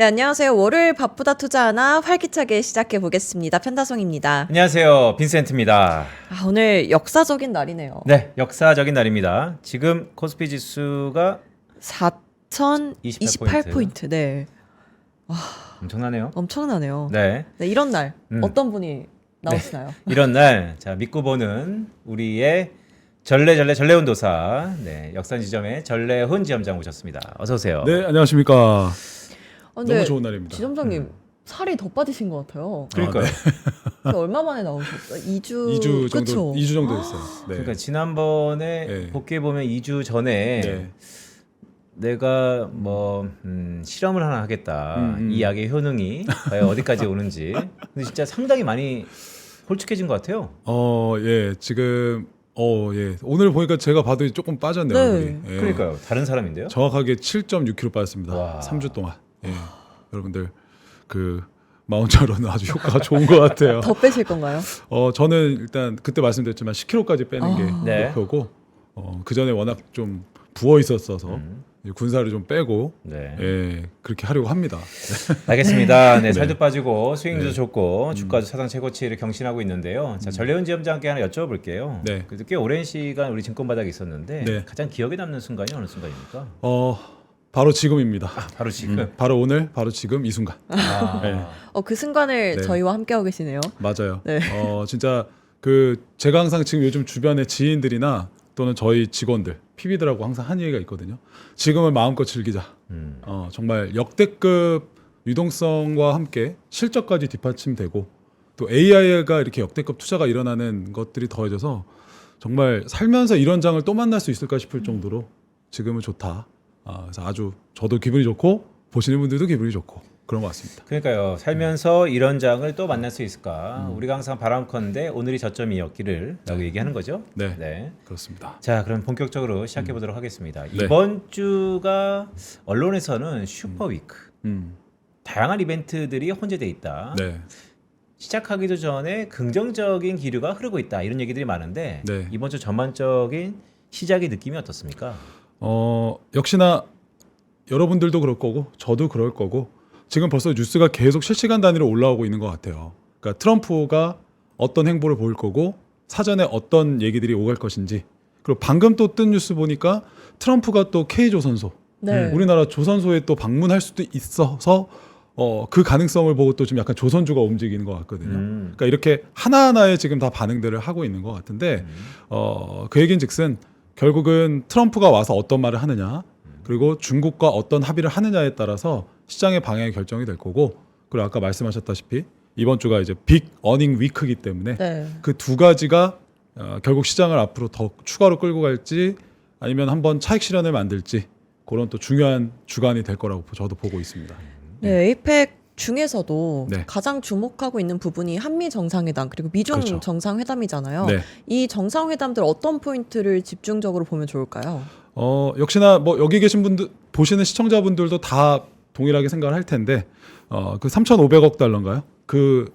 네, 안녕하세요. 월요일 바쁘다 투자 하나 활기차게 시작해 보겠습니다. 편다송입니다. 안녕하세요. 빈센트입니다. 오늘 역사적인 날이네요. 네, 역사적인 날입니다. 지금 코스피 지수가 4,028포인트. 네. 엄청나네요. 엄청나네요. 네. 네, 이런 날 어떤 분이 나오시나요? 네. 이런 날, 자, 믿고 보는 우리의 전래훈 도사, 네, 역산지점의 전래훈 지점장 오셨습니다. 어서 오세요. 네, 안녕하십니까. 근데 너무 좋은 날입니다. 지점장님 살이 더 빠지신 것 같아요. 그러니까요. 네. 얼마 만에 나오셨어요? 2주 2주 정도, 그쵸? 2주 정도 됐어요. 네. 그러니까 지난번에 네. 복귀해 보면 2주 전에 네. 내가 뭐 실험을 하나 하겠다. 이 약의 효능이 과연 어디까지 오는지. 근데 진짜 상당히 많이 홀쭉해진 것 같아요. 예, 지금 예. 오늘 보니까 제가 봐도 조금 빠졌네요. 네. 얼굴이. 예. 그러니까요. 다른 사람인데요. 정확하게 7.6kg 빠졌습니다. 와. 3주 동안. 예. 여러분들 그 마운처럼은 아주 효과가 좋은 것 같아요. 더 빼실 건가요? 저는 일단 그때 말씀드렸지만 10kg까지 빼는 게 네. 목표고 그 전에 워낙 좀 부어 있었어서 군사를 좀 빼고 네. 예, 그렇게 하려고 합니다. 알겠습니다. 네, 네. 살도 빠지고 수익률도 네. 좋고 주가도 사상 최고치를 경신하고 있는데요. 자, 전래훈 지점장께 하나 여쭤볼게요. 네. 그래도 꽤 오랜 시간 우리 증권 바닥에 있었는데 네. 가장 기억에 남는 순간이 어느 순간입니까? 바로 지금입니다. 바로 지금. 바로 오늘, 바로 지금 이 순간. 아, 네. 그 순간을 네. 저희와 함께하고 계시네요. 맞아요. 네. 진짜 제가 항상 지금 요즘 주변에 지인들이나 또는 저희 직원들, PB들하고 항상 한 얘기가 있거든요. 지금은 마음껏 즐기자. 정말 역대급 유동성과 함께 실적까지 뒷받침되고 또 AI가 이렇게 역대급 투자가 일어나는 것들이 더해져서 정말 살면서 이런 장을 또 만날 수 있을까 싶을 정도로 지금은 좋다. 그래서 아주 저도 기분이 좋고 보시는 분들도 기분이 좋고 그런 것 같습니다. 그러니까요. 살면서 이런 장을 또 만날 수 있을까? 우리가 항상 바람컨대 오늘이 저점이었기를라고 얘기하는 거죠. 네. 그렇습니다. 자, 그럼 본격적으로 시작해 보도록 하겠습니다. 네. 이번 주가 언론에서는 슈퍼위크, 다양한 이벤트들이 혼재돼 있다. 네. 시작하기도 전에 긍정적인 기류가 흐르고 있다. 이런 얘기들이 많은데 네. 이번 주 전반적인 시작의 느낌이 어떻습니까? 역시나 여러분들도 그럴 거고 저도 그럴 거고 지금 벌써 뉴스가 계속 실시간 단위로 올라오고 있는 것 같아요. 그러니까 트럼프가 어떤 행보를 보일 거고 사전에 어떤 얘기들이 오갈 것인지 그리고 방금 또 뜬 뉴스 보니까 트럼프가 또 K조선소 네. 우리나라 조선소에 또 방문할 수도 있어서 그 가능성을 보고 또 좀 약간 조선주가 움직이는 것 같거든요. 그러니까 이렇게 하나하나에 지금 다 반응들을 하고 있는 것 같은데 그 얘기인즉슨 결국은 트럼프가 와서 어떤 말을 하느냐 그리고 중국과 어떤 합의를 하느냐에 따라서 시장의 방향이 결정이 될 거고 그리고 아까 말씀하셨다시피 이번 주가 이제 빅 어닝 위크이기 때문에 네. 그 두 가지가 결국 시장을 앞으로 더 추가로 끌고 갈지 아니면 한번 차익 실현을 만들지 그런 또 중요한 주간이 될 거라고 저도 보고 있습니다. 네, 에이펙 중에서도 네. 가장 주목하고 있는 부분이 한미 정상회담 그리고 미중 그렇죠. 정상회담이잖아요. 네. 이 정상회담들 어떤 포인트를 집중적으로 보면 좋을까요? 역시나 뭐 여기 계신 분들 보시는 시청자분들도 다 동일하게 생각을 할 텐데 그 3,500억 달러인가요? 그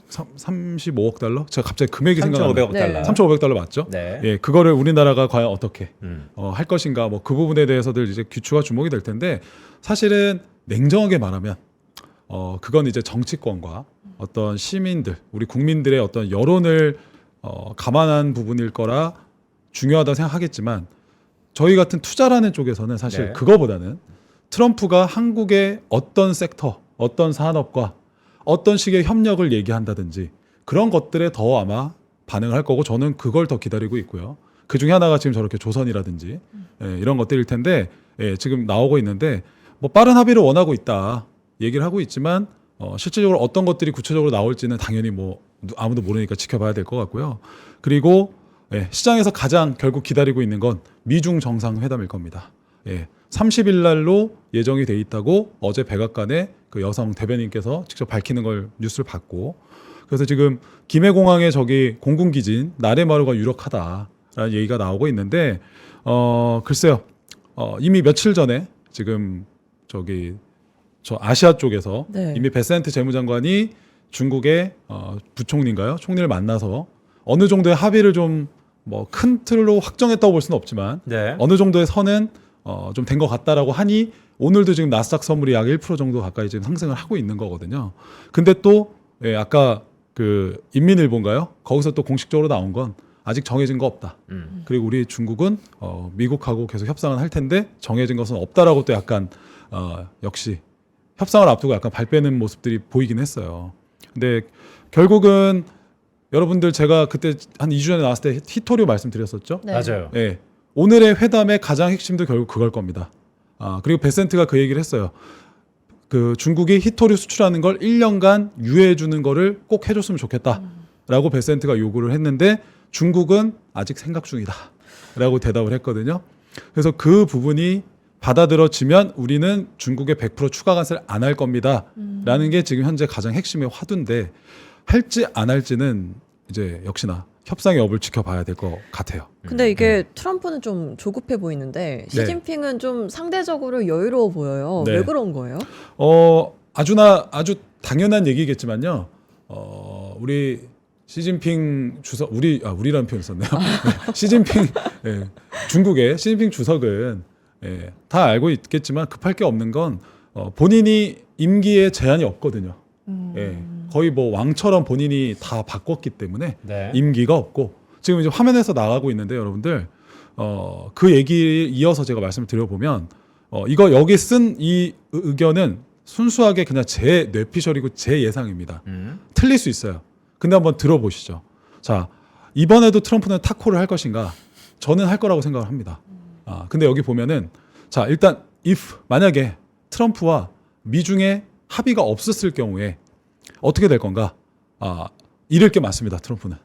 35억 달러? 제가 갑자기 금액이 생각이 안 나요. 3,500억 네. 달러. 3,500 달러 맞죠? 네. 예, 그거를 우리나라가 과연 어떻게 음. 할 것인가 뭐 그 부분에 대해서들 이제 귀추가 주목이 될 텐데 사실은 냉정하게 말하면 그건 이제 정치권과 어떤 시민들 우리 국민들의 어떤 여론을 감안한 부분일 거라 중요하다 생각하겠지만 저희 같은 투자라는 쪽에서는 사실 네. 그거보다는 트럼프가 한국의 어떤 섹터 어떤 산업과 어떤 식의 협력을 얘기한다든지 그런 것들에 더 아마 반응을 할 거고 저는 그걸 더 기다리고 있고요. 그 중에 하나가 지금 저렇게 조선이라든지 이런 것들일 텐데 지금 나오고 있는데 뭐 빠른 합의를 원하고 있다 얘기를 하고 있지만 실질적으로 어떤 것들이 구체적으로 나올지는 당연히 뭐 아무도 모르니까 지켜봐야 될 것 같고요. 그리고 시장에서 가장 결국 기다리고 있는 건 미중 정상회담일 겁니다. 30일 날로 예정이 돼 있다고 어제 백악관에 그 여성 대변인께서 직접 밝히는 걸 뉴스를 봤고 그래서 지금 김해공항에 저기 공군기진 나레마루가 유력하다라는 얘기가 나오고 있는데 글쎄요 이미 며칠 전에 지금 저기 저 아시아 쪽에서 네. 이미 베센트 재무장관이 중국의 부총리인가요? 총리를 만나서 어느 정도의 합의를 좀 뭐 큰 틀로 확정했다고 볼 수는 없지만 네. 어느 정도의 선은 좀 된 것 같다라고 하니 오늘도 지금 나스닥 선물이 약 1% 정도 가까이 지금 상승을 하고 있는 거거든요. 근데 또 아까 그 인민일보인가요? 거기서 또 공식적으로 나온 건 아직 정해진 거 없다. 그리고 우리 중국은 미국하고 계속 협상을 할 텐데 정해진 것은 없다라고 또 약간 역시 협상을 앞두고 약간 발 빼는 모습들이 보이긴 했어요. 근데 결국은 여러분들 제가 그때 한 2주 전에 나왔을 때 히토류 말씀드렸었죠. 네. 맞아요. 예. 오늘의 회담의 가장 핵심도 결국 그걸 겁니다. 그리고 베센트가 그 얘기를 했어요. 그 중국이 히토류 수출하는 걸 1년간 유예해 주는 거를 꼭 해줬으면 좋겠다라고 베센트가 요구를 했는데 중국은 아직 생각 중이다라고 대답을 했거든요. 그래서 그 부분이 받아들여지면 우리는 중국에 100% 추가 관세를 안 할 겁니다라는 게 지금 현재 가장 핵심의 화두인데 할지 안 할지는 이제 역시나 협상의 여부를 지켜봐야 될 것 같아요. 근데 이게 트럼프는 좀 조급해 보이는데 시진핑은 좀 상대적으로 여유로워 보여요. 네. 왜 그런 거예요? 아주 당연한 얘기겠지만요. 우리 시진핑 주석 우리라는 표현 썼네요. 시진핑 중국의 시진핑 주석은 다 알고 있겠지만 급할 게 없는 건 본인이 임기에 제한이 없거든요. 거의 뭐 왕처럼 본인이 다 바꿨기 때문에 네. 임기가 없고 지금 이제 화면에서 나가고 있는데 여러분들 그 얘기 이어서 제가 말씀을 드려보면 이거 여기 쓴 이 의견은 순수하게 그냥 제 뇌피셜이고 제 예상입니다. 틀릴 수 있어요. 근데 한번 들어보시죠. 자, 이번에도 트럼프는 타코를 할 것인가? 저는 할 거라고 생각을 합니다. 근데 여기 보면은 자, 일단 만약에 트럼프와 미중에 합의가 없었을 경우에 어떻게 될 건가? 잃을 게 많습니다. 트럼프는.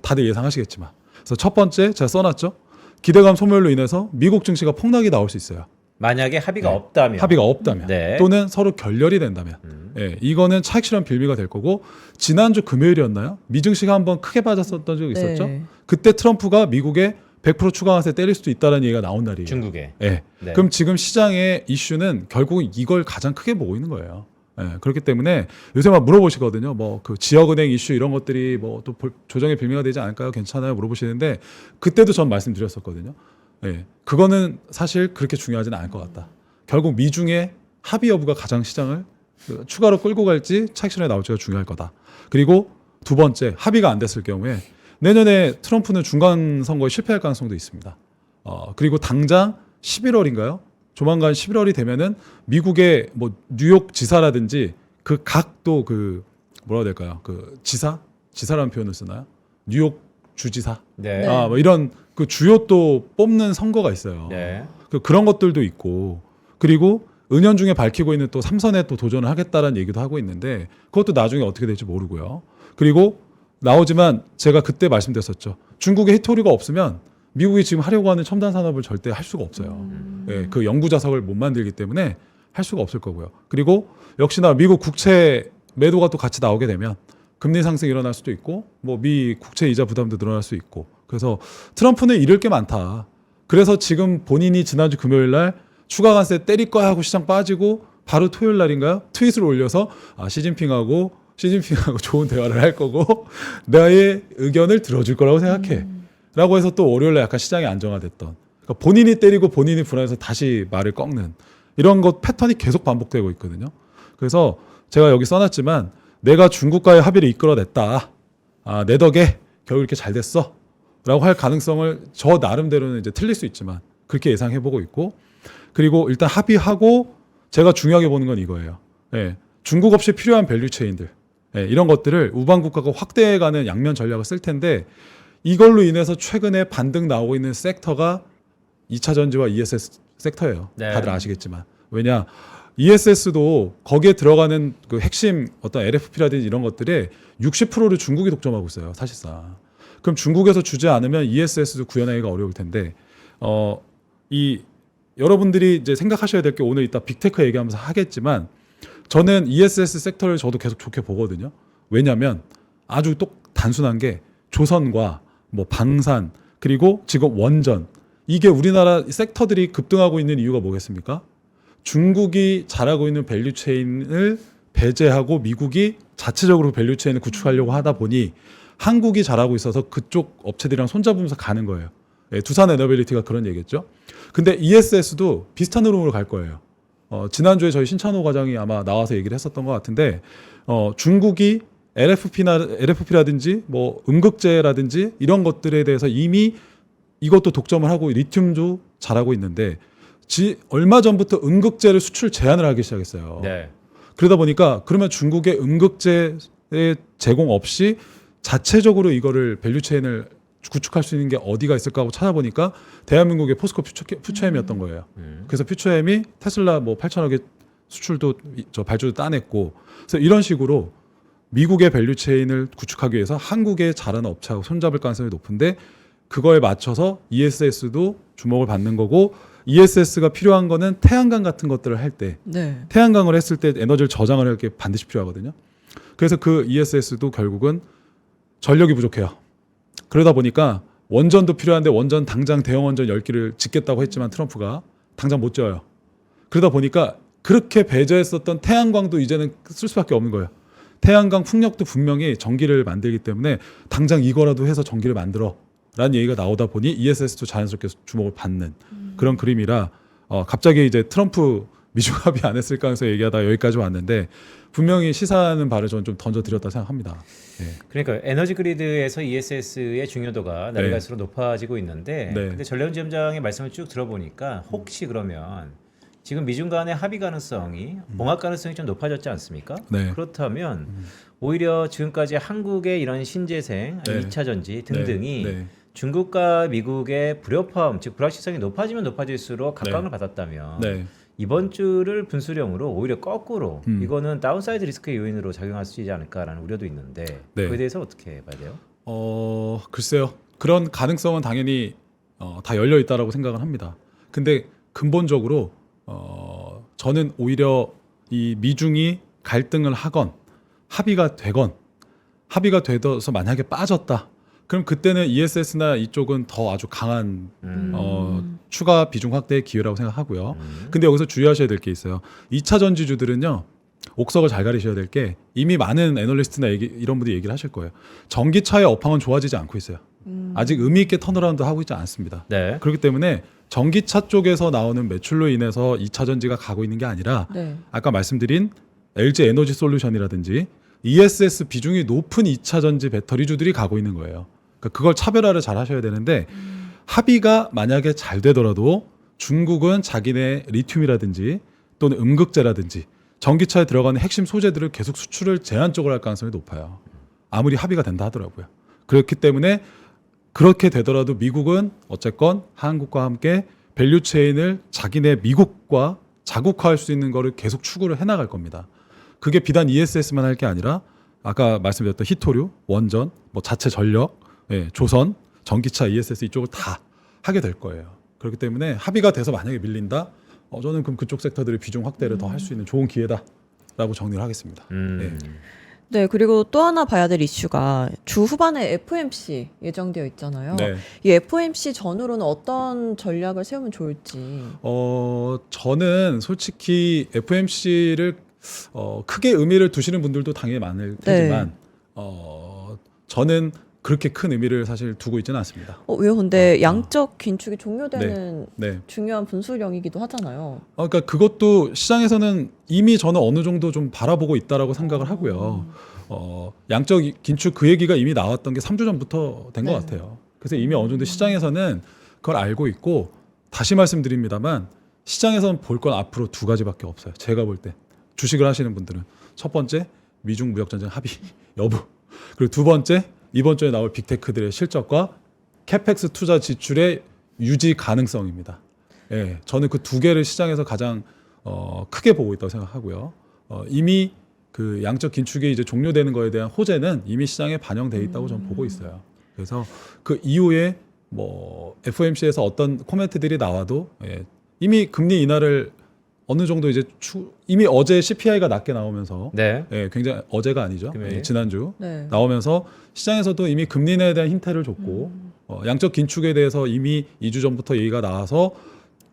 다들 예상하시겠지만. 그래서 첫 번째 제가 써놨죠. 기대감 소멸로 인해서 미국 증시가 폭락이 나올 수 있어요. 만약에 합의가 없다면. 네. 또는 서로 결렬이 된다면 이거는 차익 실현 빌미가 될 거고 지난주 금요일이었나요? 미증시가 한번 크게 빠졌었던 적이 있었죠. 네. 그때 트럼프가 미국에 100% 추가 관세 때릴 수도 있다는 얘기가 나온 날이에요. 중국에. 네. 그럼 지금 시장의 이슈는 결국 이걸 가장 크게 보고 있는 거예요. 그렇기 때문에 요새 막 물어보시거든요. 뭐 그 지역은행 이슈 이런 것들이 뭐 또 조정의 빌미가 되지 않을까요? 괜찮아요? 물어보시는데 그때도 전 말씀드렸었거든요. 그거는 사실 그렇게 중요하지는 않을 것 같다. 결국 미중의 합의 여부가 가장 시장을 추가로 끌고 갈지 차익 실현에 나올지가 중요할 거다. 그리고 두 번째 합의가 안 됐을 경우에 내년에 트럼프는 중간 선거에 실패할 가능성도 있습니다. 그리고 당장 11월인가요? 조만간 11월이 되면은 미국의 뭐 뉴욕 지사라든지 그 각도 그 뭐라 해야 될까요? 그 지사라는 표현을 쓰나요? 뉴욕 주지사. 네. 뭐 이런 그 주요 또 뽑는 선거가 있어요. 네. 그런 것들도 있고 그리고 은연중에 밝히고 있는 또 3선에 또 도전을 하겠다라는 얘기도 하고 있는데 그것도 나중에 어떻게 될지 모르고요. 그리고 나오지만 제가 그때 말씀드렸었죠. 중국에 히토류가 없으면 미국이 지금 하려고 하는 첨단 산업을 절대 할 수가 없어요. 그 영구 자석을 못 만들기 때문에 할 수가 없을 거고요. 그리고 역시나 미국 국채 매도가 또 같이 나오게 되면 금리 상승이 일어날 수도 있고 뭐 미 국채 이자 부담도 늘어날 수 있고 그래서 트럼프는 잃을 게 많다. 그래서 지금 본인이 지난주 금요일 날 추가 관세 때릴 거야 하고 시장 빠지고 바로 토요일 날인가요? 트윗을 올려서 시진핑하고 좋은 대화를 할 거고 나의 의견을 들어줄 거라고 생각해. 라고 해서 또 월요일 날 약간 시장이 안정화됐던 그러니까 본인이 때리고 본인이 불안해서 다시 말을 꺾는 이런 것 패턴이 계속 반복되고 있거든요. 그래서 제가 여기 써놨지만 내가 중국과의 합의를 이끌어냈다. 내 덕에 겨우 이렇게 잘 됐어. 라고 할 가능성을 저 나름대로는 이제 틀릴 수 있지만 그렇게 예상해보고 있고 그리고 일단 합의하고 제가 중요하게 보는 건 이거예요. 중국 없이 필요한 밸류체인들 이런 것들을 우방 국가가 확대해가는 양면 전략을 쓸 텐데 이걸로 인해서 최근에 반등 나오고 있는 섹터가 2차 전지와 ESS 섹터예요. 네. 다들 아시겠지만 왜냐 ESS도 거기에 들어가는 그 핵심 어떤 LFP라든지 이런 것들의 60%를 중국이 독점하고 있어요. 사실상. 그럼 중국에서 주지 않으면 ESS도 구현하기가 어려울 텐데 이 여러분들이 이제 생각하셔야 될 게 오늘 이따 빅테크 얘기하면서 하겠지만 저는 ESS 섹터를 저도 계속 좋게 보거든요. 왜냐하면 아주 단순한 게 조선과 뭐 방산 그리고 지금 원전 이게 우리나라 섹터들이 급등하고 있는 이유가 뭐겠습니까? 중국이 잘하고 있는 밸류체인을 배제하고 미국이 자체적으로 밸류체인을 구축하려고 하다 보니 한국이 잘하고 있어서 그쪽 업체들이랑 손잡으면서 가는 거예요. 두산 에너빌리티가 그런 얘기했죠. 근데 ESS도 비슷한 흐름으로 갈 거예요. 지난주에 저희 신찬호 과장이 아마 나와서 얘기를 했었던 것 같은데 중국이 LFP라든지 뭐 음극재라든지 이런 것들에 대해서 이미 이것도 독점을 하고 리튬도 잘하고 있는데 얼마 전부터 음극재를 수출 제한을 하기 시작했어요. 네. 그러다 보니까 그러면 중국의 음극재의 제공 없이 자체적으로 이거를 밸류체인을 구축할 수 있는 게 어디가 있을까 하고 찾아보니까 대한민국의 포스코 퓨처엠이었던 거예요. 그래서 퓨처엠이 테슬라 뭐 8천억의 수출도 발주도 따냈고 그래서 이런 식으로 미국의 밸류체인을 구축하기 위해서 한국의 잘하는 업체하고 손잡을 가능성이 높은데 그거에 맞춰서 ESS도 주목을 받는 거고 ESS가 필요한 거는 태양광 같은 것들을 할 때 네. 태양광을 했을 때 에너지를 저장을 할 게 반드시 필요하거든요. 그래서 그 ESS도 결국은 전력이 부족해요. 그러다 보니까 원전도 필요한데 원전 당장 대형 원전 10기를 짓겠다고 했지만 트럼프가 당장 못 지어요. 그러다 보니까 그렇게 배제했었던 태양광도 이제는 쓸 수밖에 없는 거예요. 태양광 풍력도 분명히 전기를 만들기 때문에 당장 이거라도 해서 전기를 만들어 라는 얘기가 나오다 보니 ESS도 자연스럽게 주목을 받는 그런 그림이라 갑자기 이제 트럼프 미중 합의 안 했을까 해서 얘기하다가 여기까지 왔는데 분명히 시사하는 바를 저는 좀 던져드렸다 생각합니다. 네. 그러니까 에너지 그리드에서 ESS의 중요도가 날이 네. 갈수록 높아지고 있는데 네. 근데 전래훈 지점장의 말씀을 쭉 들어보니까 혹시 그러면 지금 미중 간의 합의 가능성이 봉합 가능성이 좀 높아졌지 않습니까? 네. 그렇다면 오히려 지금까지 한국의 이런 신재생, 네. 2차 전지 등등이 네. 네. 중국과 미국의 불협화음, 즉 불확실성이 높아지면 높아질수록 각광을 받았다면 네. 이번 주를 분수령으로 오히려 거꾸로 이거는 다운사이드 리스크의 요인으로 작용할 수 있지 않을까라는 우려도 있는데 네. 그에 대해서 어떻게 봐야 돼요? 글쎄요. 그런 가능성은 당연히 다 열려 있다라고 생각을 합니다. 근데 근본적으로 저는 오히려 이 미중이 갈등을 하건 합의가 돼서 만약에 빠졌다. 그럼 그때는 ESS나 이쪽은 더 아주 강한 추가 비중 확대의 기회라고 생각하고요. 근데 여기서 주의하셔야 될 게 있어요. 2차 전지주들은요. 옥석을 잘 가리셔야 될 게 이미 많은 애널리스트나 이런 분들이 얘기를 하실 거예요. 전기차의 업황은 좋아지지 않고 있어요. 아직 의미 있게 턴어라운드 하고 있지 않습니다. 네. 그렇기 때문에 전기차 쪽에서 나오는 매출로 인해서 2차 전지가 가고 있는 게 아니라 네. 아까 말씀드린 LG 에너지 솔루션이라든지 ESS 비중이 높은 2차 전지 배터리주들이 가고 있는 거예요. 그러니까 그걸 차별화를 잘 하셔야 되는데 합의가 만약에 잘 되더라도 중국은 자기네 리튬이라든지 또는 음극재라든지 전기차에 들어가는 핵심 소재들을 계속 수출을 제한적으로 할 가능성이 높아요. 아무리 합의가 된다 하더라고요. 그렇기 때문에 그렇게 되더라도 미국은 어쨌건 한국과 함께 밸류체인을 자기네 미국과 자국화할 수 있는 거를 계속 추구를 해나갈 겁니다. 그게 비단 ESS만 할 게 아니라 아까 말씀드렸던 히토류, 원전, 뭐 자체 전력, 조선, 전기차, ESS 이쪽을 다 하게 될 거예요. 그렇기 때문에 합의가 돼서 만약에 밀린다, 저는 그럼 그쪽 섹터들의 비중 확대를 더 할 수 있는 좋은 기회다라고 정리를 하겠습니다. 네, 그리고 또 하나 봐야 될 이슈가 주 후반에 FOMC 예정되어 있잖아요. 네. 이 FOMC 전후로는 어떤 전략을 세우면 좋을지. 저는 솔직히 FOMC를 크게 의미를 두시는 분들도 당연히 많을 테지만 저는 그렇게 큰 의미를 사실 두고 있지는 않습니다. 왜요? 근데 양적 긴축이 종료되는 네. 중요한 분수령이기도 하잖아요. 그러니까 그것도 시장에서는 이미 저는 어느 정도 좀 바라보고 있다라고 생각을 하고요. 양적 긴축 그 얘기가 이미 나왔던 게 3주 전부터 된 것 네. 같아요. 그래서 이미 어느 정도 시장에서는 그걸 알고 있고 다시 말씀드립니다만 시장에서는 볼 건 앞으로 두 가지밖에 없어요. 제가 볼 때 주식을 하시는 분들은 첫 번째 미중 무역 전쟁 합의 여부, 그리고 두 번째 이번 주에 나올 빅테크들의 실적과 캐펙스 투자 지출의 유지 가능성입니다. 예, 저는 그 두 개를 시장에서 가장 크게 보고 있다고 생각하고요. 이미 그 양적 긴축이 이제 종료되는 거에 대한 호재는 이미 시장에 반영돼 있다고 저는 보고 있어요. 그래서 그 이후에 뭐 FOMC에서 어떤 코멘트들이 나와도 이미 금리 인하를 어느 정도 이제 이미 어제 CPI가 낮게 나오면서 네. 굉장히 어제가 아니죠. 금요일. 지난주 네. 나오면서 시장에서도 이미 금리 인하에 대한 힌트를 줬고 양적 긴축에 대해서 이미 2주 전부터 얘기가 나와서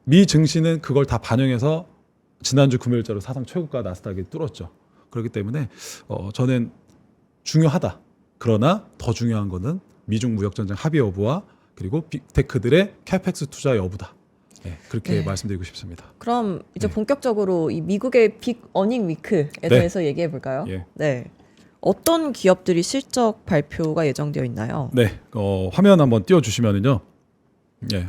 미 증시는 그걸 다 반영해서 지난주 금요일자로 사상 최고가 나스닥이 뚫었죠. 그렇기 때문에 저는 중요하다. 그러나 더 중요한 거는 미중 무역 전쟁 합의 여부와 그리고 빅테크들의 캐펙스 투자 여부다. 그렇게 네. 말씀드리고 싶습니다. 그럼 이제 네. 본격적으로 이 미국의 빅 어닝 위크에 대해서 얘기해 볼까요? 예. 네. 어떤 기업들이 실적 발표가 예정되어 있나요? 네, 화면 한번 띄워주시면은요. 예,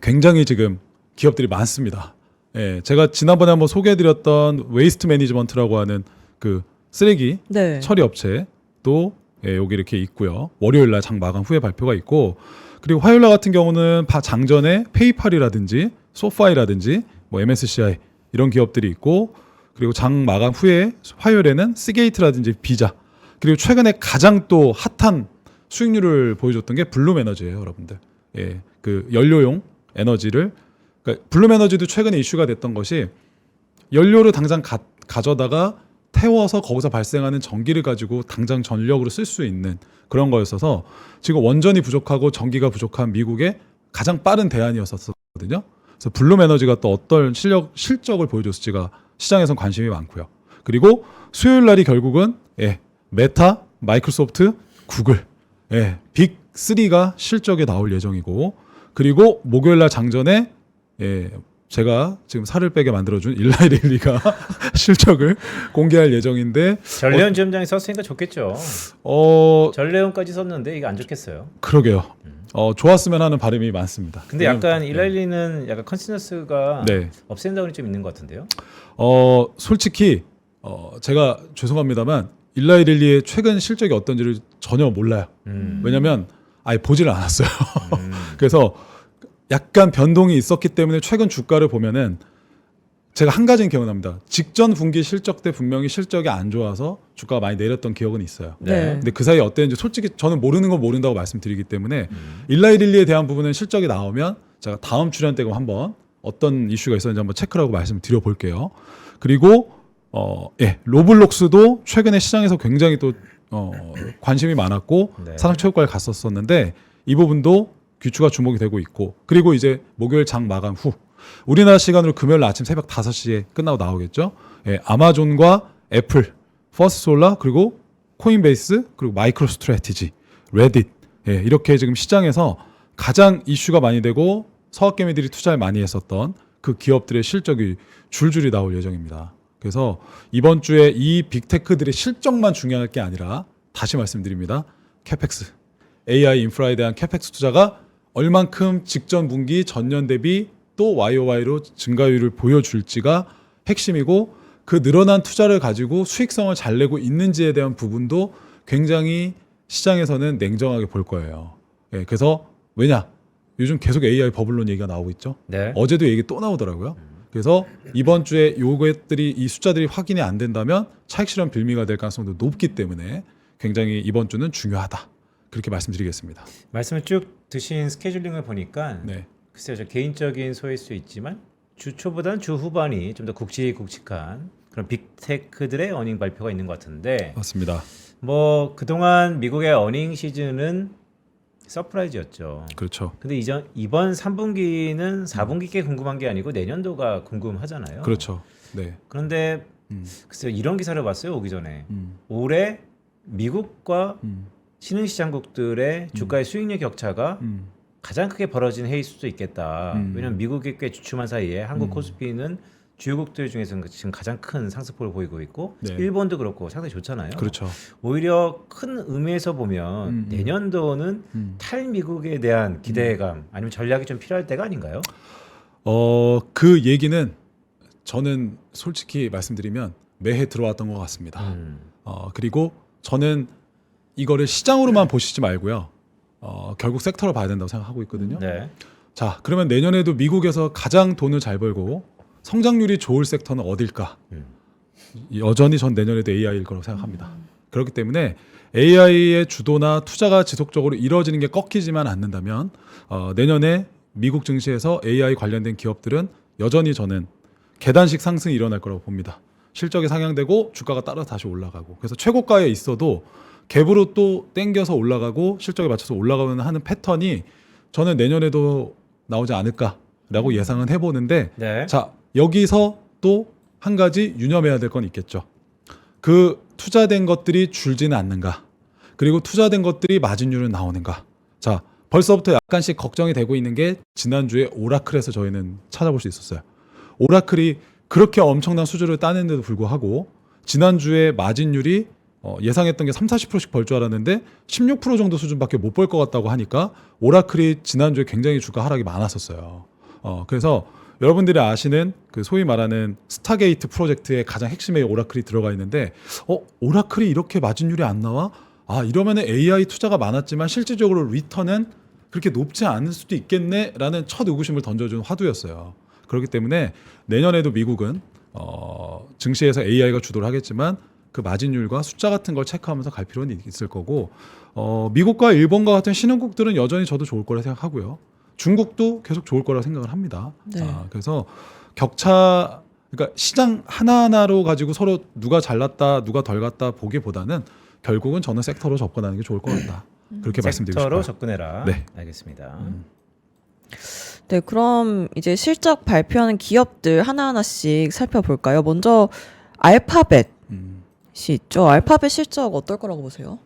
굉장히 지금 기업들이 많습니다. 예, 제가 지난번에 한번 소개해드렸던 웨이스트 매니지먼트라고 하는 그 쓰레기 네. 처리 업체도 여기 이렇게 있고요. 월요일 날 장 마감 후에 발표가 있고, 그리고 화요일 날 같은 경우는 장전에 페이팔이라든지 소파이라든지 뭐 MSCI 이런 기업들이 있고, 그리고 장 마감 후에 화요일에는 시게이트라든지 비자, 그리고 최근에 가장 또 핫한 수익률을 보여줬던 게 블룸에너지예요, 여러분들. 예, 그 연료용 에너지를, 그러니까 블룸에너지도 최근에 이슈가 됐던 것이 연료를 당장 가져다가 태워서 거기서 발생하는 전기를 가지고 당장 전력으로 쓸 수 있는 그런 거였어서 지금 원전이 부족하고 전기가 부족한 미국의 가장 빠른 대안이었었거든요. 그래서 블룸에너지가 또 어떤 실적을 보여줬을지가 시장에선 관심이 많고요. 그리고 수요일 날이 결국은 메타, 마이크로소프트, 구글, 빅 3가 실적에 나올 예정이고, 그리고 목요일 날 장전에 제가 지금 살을 빼게 만들어준 일라이 릴리가 실적을 공개할 예정인데, 전래원 지점장이 썼으니까 좋겠죠. 전래원까지 썼는데 이게 안 좋겠어요. 그러게요. 좋았으면 하는 바람이 많습니다. 근데 약간 일라일리는 약간 컨센서스가 네. 업앤다운이 좀 있는 것 같은데요. 솔직히 제가 죄송합니다만 일라이 릴리의 최근 실적이 어떤지를 전혀 몰라요. 왜냐하면 아예 보지를 않았어요. 그래서 약간 변동이 있었기 때문에 최근 주가를 보면은 제가 한 가지는 기억납니다. 직전 분기 실적 때 분명히 실적이 안 좋아서 주가가 많이 내렸던 기억은 있어요. 네. 근데 그 사이에 어땠는지 솔직히 저는 모르는 건 모른다고 말씀드리기 때문에 일라이 릴리에 대한 부분은 실적이 나오면 제가 다음 출연 때 한번 어떤 이슈가 있었는지 한번 체크를 하고 말씀드려 볼게요. 그리고 로블록스도 최근에 시장에서 굉장히 또 관심이 많았고 네. 산업체육관에 갔었었는데 이 부분도 귀추가 주목이 되고 있고, 그리고 이제 목요일 장 마감 후 우리나라 시간으로 금요일 아침 새벽 5시에 끝나고 나오겠죠. 아마존과 애플, 퍼스트솔라, 그리고 코인베이스, 그리고 마이크로 스트래티지, 레딧, 이렇게 지금 시장에서 가장 이슈가 많이 되고 서학개미들이 투자를 많이 했었던 그 기업들의 실적이 줄줄이 나올 예정입니다. 그래서 이번 주에 이 빅테크들의 실적만 중요할 게 아니라 다시 말씀드립니다. 캐펙스, AI 인프라에 대한 캐펙스 투자가 얼만큼 직전 분기 전년 대비 또 YOY로 증가율을 보여줄지가 핵심이고, 그 늘어난 투자를 가지고 수익성을 잘 내고 있는지에 대한 부분도 굉장히 시장에서는 냉정하게 볼 거예요. 그래서 왜냐? 요즘 계속 AI 버블론 얘기가 나오고 있죠. 네. 어제도 얘기 또 나오더라고요. 그래서 이번 주에 요것들이 이 숫자들이 확인이 안 된다면 차익 실현 빌미가 될 가능성도 높기 때문에 굉장히 이번 주는 중요하다. 그렇게 말씀드리겠습니다. 말씀을 쭉 드신 스케줄링을 보니까 네. 글쎄요, 저 개인적인 소일 수 있지만 주 초보다는 주 후반이 좀 더 굵직굵직한 그런 빅테크들의 어닝 발표가 있는 것 같은데, 맞습니다. 뭐 그동안 미국의 어닝 시즌은 서프라이즈였죠. 그렇죠. 근데 이번 3분기는 4분기께 궁금한 게 아니고 내년도가 궁금하잖아요. 그렇죠. 네. 그런데 글쎄요, 이런 기사를 봤어요, 오기 전에. 음. 올해 미국과 음. 신흥시장국들의 주가의 수익률 격차가 음. 가장 크게 벌어진 해일 수도 있겠다. 음. 왜냐하면 미국이 꽤 주춤한 사이에 한국 코스피는 주요국들 중에서는 지금 가장 큰 상승폭을 보이고 있고, 네. 일본도 그렇고 상당히 좋잖아요. 그렇죠. 오히려 큰 의미에서 보면 내년도는 탈미국에 대한 기대감 아니면 전략이 좀 필요할 때가 아닌가요? 그 얘기는 저는 솔직히 말씀드리면 매해 들어왔던 것 같습니다. 그리고 저는 이거를 시장으로만 보시지 말고요. 결국 섹터를 봐야 된다고 생각하고 있거든요. 네. 자, 그러면 내년에도 미국에서 가장 돈을 잘 벌고 성장률이 좋을 섹터는 어딜까? 여전히 전 내년에도 AI일 거라고 생각합니다. 그렇기 때문에 AI의 주도나 투자가 지속적으로 이루어지는 게 꺾이지만 않는다면 내년에 미국 증시에서 AI 관련된 기업들은 여전히 저는 계단식 상승이 일어날 거라고 봅니다. 실적이 상향되고 주가가 따라서 다시 올라가고, 그래서 최고가에 있어도 갭으로 또 땡겨서 올라가고 실적에 맞춰서 올라가는 하는 패턴이 저는 내년에도 나오지 않을까라고 예상은 해보는데, 네. 자, 여기서 또 한 가지 유념해야 될 건 있겠죠. 그 투자된 것들이 줄지는 않는가, 그리고 투자된 것들이 마진율은 나오는가. 자, 벌써부터 약간씩 걱정이 되고 있는 게 지난주에 오라클에서 저희는 찾아볼 수 있었어요. 오라클이 그렇게 엄청난 수주를 따냈는데도 불구하고 지난주에 마진율이 예상했던 게 30-40%씩 벌 줄 알았는데 16% 정도 수준밖에 못 벌 것 같다고 하니까 오라클이 지난주에 굉장히 주가 하락이 많았었어요. 그래서 여러분들이 아시는 그 소위 말하는 스타게이트 프로젝트의 가장 핵심에 오라클이 들어가 있는데 오라클이 이렇게 마진율이 안 나와? 이러면 AI 투자가 많았지만 실질적으로 리턴은 그렇게 높지 않을 수도 있겠네라는 첫 의구심을 던져준 화두였어요. 그렇기 때문에 내년에도 미국은 증시에서 AI가 주도를 하겠지만 그 마진율과 숫자 같은 걸 체크하면서 갈 필요는 있을 거고 미국과 일본과 같은 신흥국들은 여전히 저도 좋을 거라 생각하고요. 중국도 계속 좋을 거라 생각을 합니다. 네. 그래서 격차 그러니까 시장 하나하나로 가지고 서로 누가 잘났다 누가 덜 갔다 보기보다는 결국은 저는 섹터로 접근하는 게 좋을 것 같다. 그렇게 말씀드리고 섹터로 싶어요. 접근해라. 네. 알겠습니다. 네, 그럼 이제 실적 발표하는 기업들 하나하나씩 살펴볼까요? 먼저 알파벳이 있죠. 알파벳 실적 어떨 거라고 보세요?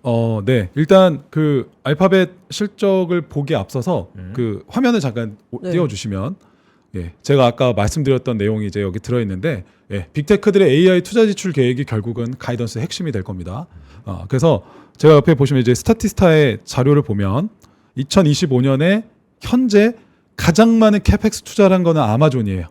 네. 일단 그 알파벳 실적을 보기 앞서서 그 화면을 잠깐 네. 띄워주시면 제가 아까 말씀드렸던 내용이 이제 여기 들어있는데 빅테크들의 AI 투자 지출 계획이 결국은 가이던스의 핵심이 될 겁니다. 그래서 제가 옆에 보시면 이제 스타티스타의 자료를 보면 2025년에 현재 가장 많은 캐펙스 투자를 한 거는 아마존이에요.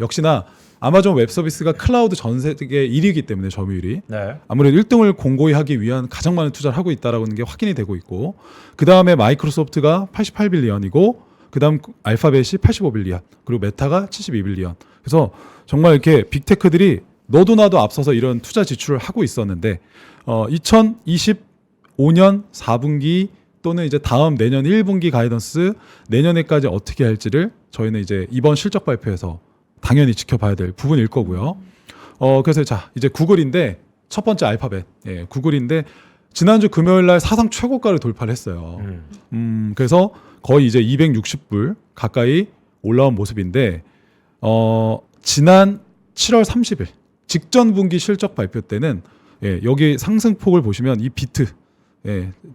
역시나 아마존 웹 서비스가 클라우드 전 세계 1위이기 때문에 점유율이 네. 아무래도 1등을 공고히 하기 위한 가장 많은 투자를 하고 있다라는 게 확인이 되고 있고 그 다음에 마이크로소프트가 88빌리언이고 그 다음 알파벳이 85빌리언 그리고 메타가 72빌리언 그래서 정말 이렇게 빅테크들이 너도 나도 앞서서 이런 투자 지출을 하고 있었는데 2025년 4분기 또는 이제 다음 내년 1분기 가이던스 내년에까지 어떻게 할지를 저희는 이제 이번 실적 발표에서 당연히 지켜봐야 될 부분일 거고요. 그래서 자 이제 구글인데 첫 번째 알파벳 구글인데 지난주 금요일 날 사상 최고가를 돌파를 했어요. 그래서 거의 이제 260불 가까이 올라온 모습인데 지난 7월 30일 직전 분기 실적 발표 때는 여기 상승폭을 보시면 이 비트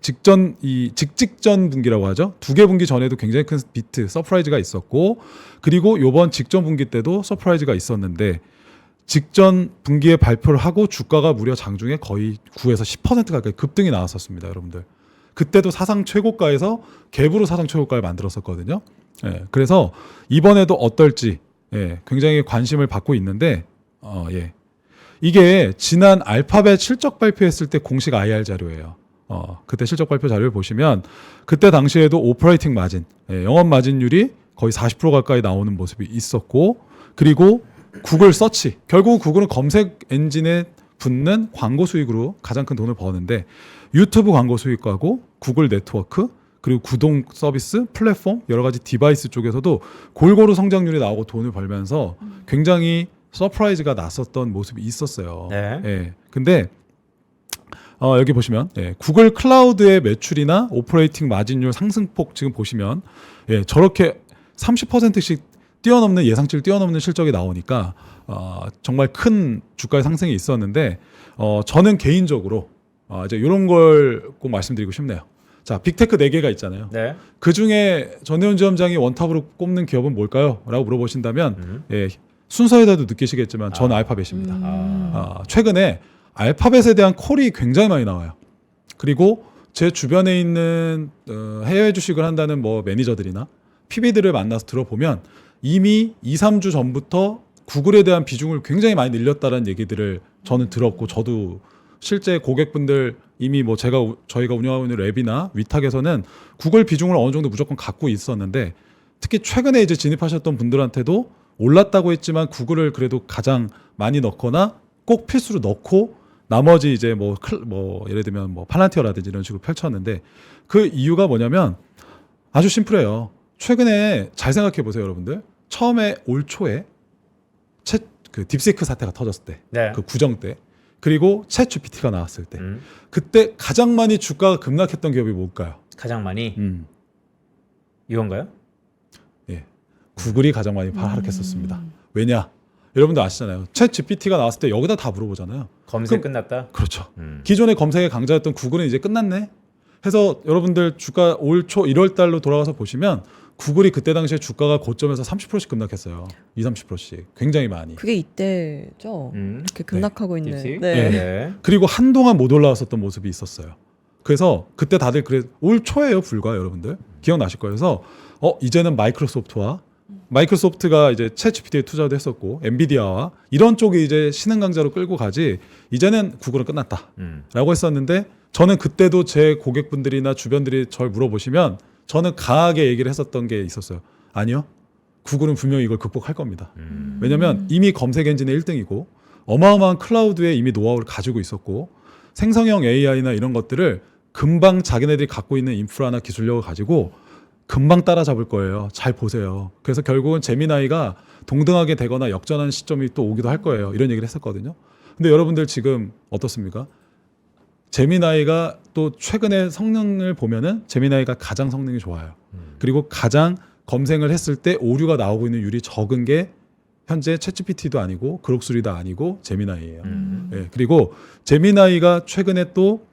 직전 분기라고 하죠. 두 개 분기 전에도 굉장히 큰 비트 서프라이즈가 있었고 그리고 요번 직전 분기 때도 서프라이즈가 있었는데 직전 분기에 발표를 하고 주가가 무려 장중에 거의 9에서 10% 가까이 급등이 나왔었습니다, 여러분들. 그때도 사상 최고가에서 갭으로 사상 최고가를 만들었었거든요. 그래서 이번에도 어떨지 굉장히 관심을 받고 있는데 이게 지난 알파벳 실적 발표했을 때 공식 IR 자료예요. 그때 실적 발표 자료를 보시면 그때 당시에도 오퍼레이팅 마진, 영업 마진율이 거의 40% 가까이 나오는 모습이 있었고 그리고 구글 서치, 결국 구글은 검색 엔진에 붙는 광고 수익으로 가장 큰 돈을 버는데 유튜브 광고 수익하고 구글 네트워크 그리고 구동 서비스, 플랫폼, 여러 가지 디바이스 쪽에서도 골고루 성장률이 나오고 돈을 벌면서 굉장히 서프라이즈가 났었던 모습이 있었어요. 네. 근데 여기 보시면 구글 클라우드의 매출이나 오퍼레이팅 마진율 상승폭 지금 보시면 저렇게 30%씩 뛰어넘는 예상치를 뛰어넘는 실적이 나오니까 정말 큰 주가의 상승이 있었는데 저는 개인적으로 이제 이런 걸 꼭 말씀드리고 싶네요. 자, 빅테크 4개가 있잖아요. 네. 그 중에 전혜원 지점장이 원탑으로 꼽는 기업은 뭘까요? 라고 물어보신다면 순서에다도 느끼시겠지만 저는 알파벳입니다. 최근에 알파벳에 대한 콜이 굉장히 많이 나와요. 그리고 제 주변에 있는 해외 주식을 한다는 뭐 매니저들이나 PB들을 만나서 들어보면 이미 2-3주 전부터 구글에 대한 비중을 굉장히 많이 늘렸다는 얘기들을 저는 들었고 저도 실제 고객분들 이미 뭐 저희가 운영하고 있는 랩이나 위탁에서는 구글 비중을 어느 정도 무조건 갖고 있었는데 특히 최근에 이제 진입하셨던 분들한테도 올랐다고 했지만 구글을 그래도 가장 많이 넣거나 꼭 필수로 넣고 나머지 이제 뭐 예를 들면 뭐 팔란티어라든지 이런 식으로 펼쳤는데 그 이유가 뭐냐면 아주 심플해요. 최근에 잘 생각해 보세요, 여러분들. 처음에 올 초에 그 딥시크 사태가 터졌을 때, 네. 그 구정 때, 그리고 챗 GPT가 나왔을 때, 그때 가장 많이 주가가 급락했던 기업이 뭘까요? 가장 많이 이건가요? 구글이 가장 많이 하락했었습니다. 왜냐? 여러분도 아시잖아요. 챗 GPT가 나왔을 때 여기다 다 물어보잖아요. 검색 그럼- 끝났다. 그렇죠. 기존의 검색의 강자였던 구글은 이제 끝났네. 해서 여러분들 주가 올 초 1월 달로 돌아가서 보시면 구글이 그때 당시에 주가가 고점에서 30%씩 급락했어요. 20-30%씩. 굉장히 많이. 그게 이때죠. 이렇게 급락하고 있는. 딥식? 네. 네. 그리고 한동안 못 올라왔었던 모습이 있었어요. 그래서 그때 다들 올 초에요, 불과 여러분들 기억나실 거예요. 그래서 이제는 마이크로소프트가 이제 챗GPT에 투자도 했었고 엔비디아와 이런 쪽이 이제 신흥 강자로 끌고 가지 이제는 구글은 끝났다라고 했었는데 저는 그때도 제 고객분들이나 주변들이 절 물어보시면 저는 강하게 얘기를 했었던 게 있었어요. 아니요, 구글은 분명히 이걸 극복할 겁니다. 왜냐하면 이미 검색 엔진의 1등이고 어마어마한 클라우드에 이미 노하우를 가지고 있었고 생성형 AI나 이런 것들을 금방 자기네들이 갖고 있는 인프라나 기술력을 가지고 금방 따라잡을 거예요. 잘 보세요. 그래서 결국은 제미나이가 동등하게 되거나 역전하는 시점이 또 오기도 할 거예요. 이런 얘기를 했었거든요. 근데 여러분들 지금 어떻습니까? 제미나이가 또 최근에 성능을 보면은 제미나이가 가장 성능이 좋아요. 그리고 가장 검색을 했을 때 오류가 나오고 있는 율이 적은 게 현재 챗GPT도 아니고 그록수리도 아니고 제미나이예요. 예, 그리고 제미나이가 최근에 또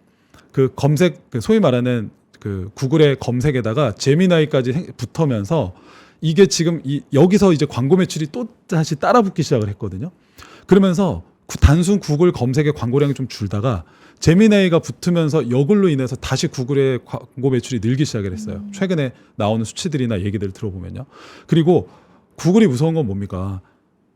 그 검색 소위 말하는 그 구글의 검색에다가 제미나이까지 붙으면서 이게 지금 여기서 이제 광고 매출이 또 다시 따라붙기 시작을 했거든요. 그러면서 단순 구글 검색의 광고량이 좀 줄다가 제미나이가 붙으면서 이걸로 인해서 다시 구글의 광고 매출이 늘기 시작을 했어요. 최근에 나오는 수치들이나 얘기들 들어보면요. 그리고 구글이 무서운 건 뭡니까?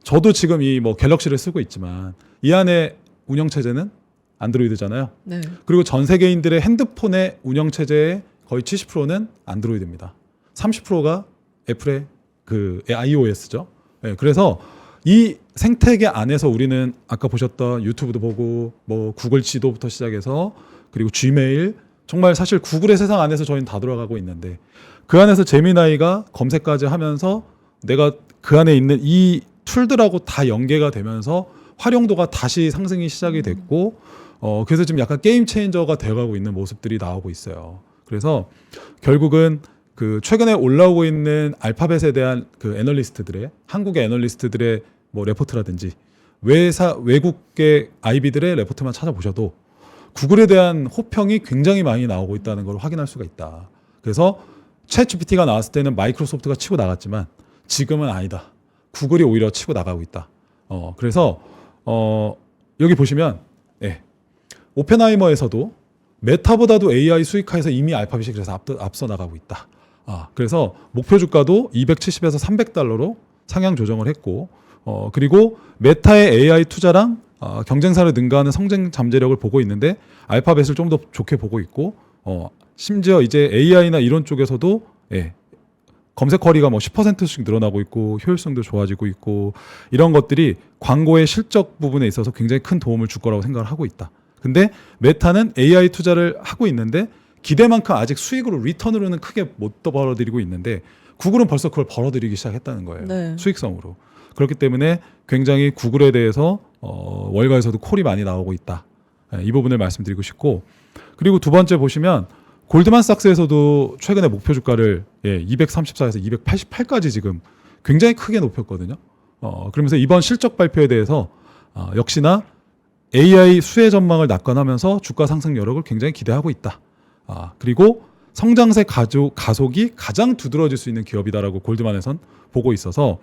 저도 지금 이 뭐 갤럭시를 쓰고 있지만 이 안에 운영 체제는 안드로이드잖아요. 네. 그리고 전 세계인들의 핸드폰의 운영 체제의 거의 70%는 안드로이드입니다. 30%가 애플의 그 iOS죠. 네, 그래서 이 생태계 안에서 우리는 아까 보셨던 유튜브도 보고 뭐 구글 지도부터 시작해서 그리고 지메일 정말 사실 구글의 세상 안에서 저희는 다 돌아가고 있는데 그 안에서 제미나이가 검색까지 하면서 내가 그 안에 있는 이 툴들하고 다 연계가 되면서 활용도가 다시 상승이 시작이 됐고 그래서 지금 약간 게임 체인저가 되어가고 있는 모습들이 나오고 있어요. 그래서 결국은 그 최근에 올라오고 있는 알파벳에 대한 그 애널리스트들의 한국의 애널리스트들의 뭐 레포트라든지 외국계 IB들의 레포트만 찾아보셔도 구글에 대한 호평이 굉장히 많이 나오고 있다는 걸 확인할 수가 있다. 그래서 챗GPT가 나왔을 때는 마이크로소프트가 치고 나갔지만 지금은 아니다. 구글이 오히려 치고 나가고 있다. 그래서 여기 보시면 오펜하이머에서도 메타보다도 AI 수익화에서 이미 알파벳이 그래서 앞서 나가고 있다. 그래서 목표 주가도 270에서 300달러로 상향 조정을 했고 그리고 메타의 AI 투자랑 경쟁사를 능가하는 성장 잠재력을 보고 있는데 알파벳을 좀 더 좋게 보고 있고 심지어 이제 AI나 이런 쪽에서도 검색 쿼리가 뭐 10%씩 늘어나고 있고 효율성도 좋아지고 있고 이런 것들이 광고의 실적 부분에 있어서 굉장히 큰 도움을 줄 거라고 생각을 하고 있다. 근데 메타는 AI 투자를 하고 있는데 기대만큼 아직 수익으로 리턴으로는 크게 못 벌어들이고 있는데 구글은 벌써 그걸 벌어들이기 시작했다는 거예요. 네. 수익성으로. 그렇기 때문에 굉장히 구글에 대해서 월가에서도 콜이 많이 나오고 있다. 이 부분을 말씀드리고 싶고 그리고 두 번째 보시면 골드만삭스에서도 최근에 목표 주가를 234에서 288까지 지금 굉장히 크게 높였거든요. 그러면서 이번 실적 발표에 대해서 역시나 AI 수혜 전망을 낙관하면서 주가 상승 여력을 굉장히 기대하고 있다. 그리고 성장세 가속이 가장 두드러질 수 있는 기업이다라고 골드만에선 보고 있어서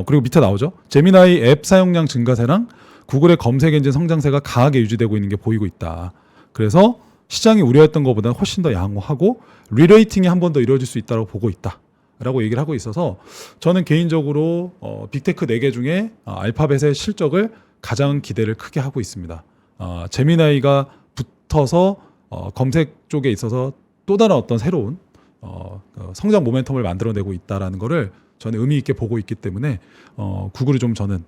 그리고 밑에 나오죠. 제미나이 앱 사용량 증가세랑 구글의 검색 엔진 성장세가 강하게 유지되고 있는 게 보이고 있다. 그래서 시장이 우려했던 것보다는 훨씬 더 양호하고 리레이팅이 한 번 더 이루어질 수 있다고 보고 있다라고 얘기를 하고 있어서 저는 개인적으로 빅테크 4개 중에 알파벳의 실적을 가장 기대를 크게 하고 있습니다. 제미나이가 붙어서 검색 쪽에 있어서 또 다른 어떤 새로운 성장 모멘텀을 만들어내고 있다라는 거를 저는 의미 있게 보고 있기 때문에 구글을 좀 저는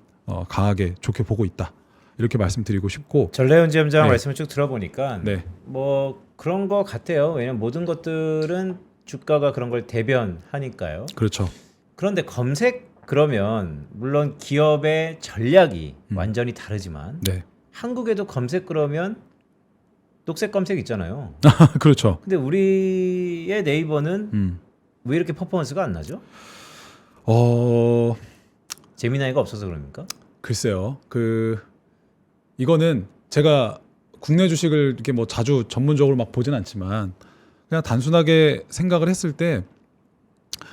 강하게 좋게 보고 있다. 이렇게 말씀드리고 싶고 전래현 지점장 네. 말씀을 쭉 들어보니까 네. 뭐 그런 거 같아요. 왜냐면 모든 것들은 주가가 그런 걸 대변하니까요. 그렇죠. 그런데 검색 그러면 물론 기업의 전략이 완전히 다르지만 네. 한국에도 검색 그러면 녹색 검색 있잖아요. 그렇죠. 근데 우리의 네이버는 왜 이렇게 퍼포먼스가 안 나죠? 제미나이가 없어서 그럽니까? 글쎄요. 이거는 제가 국내 주식을 이렇게 뭐 자주 전문적으로 막 보진 않지만 그냥 단순하게 생각을 했을 때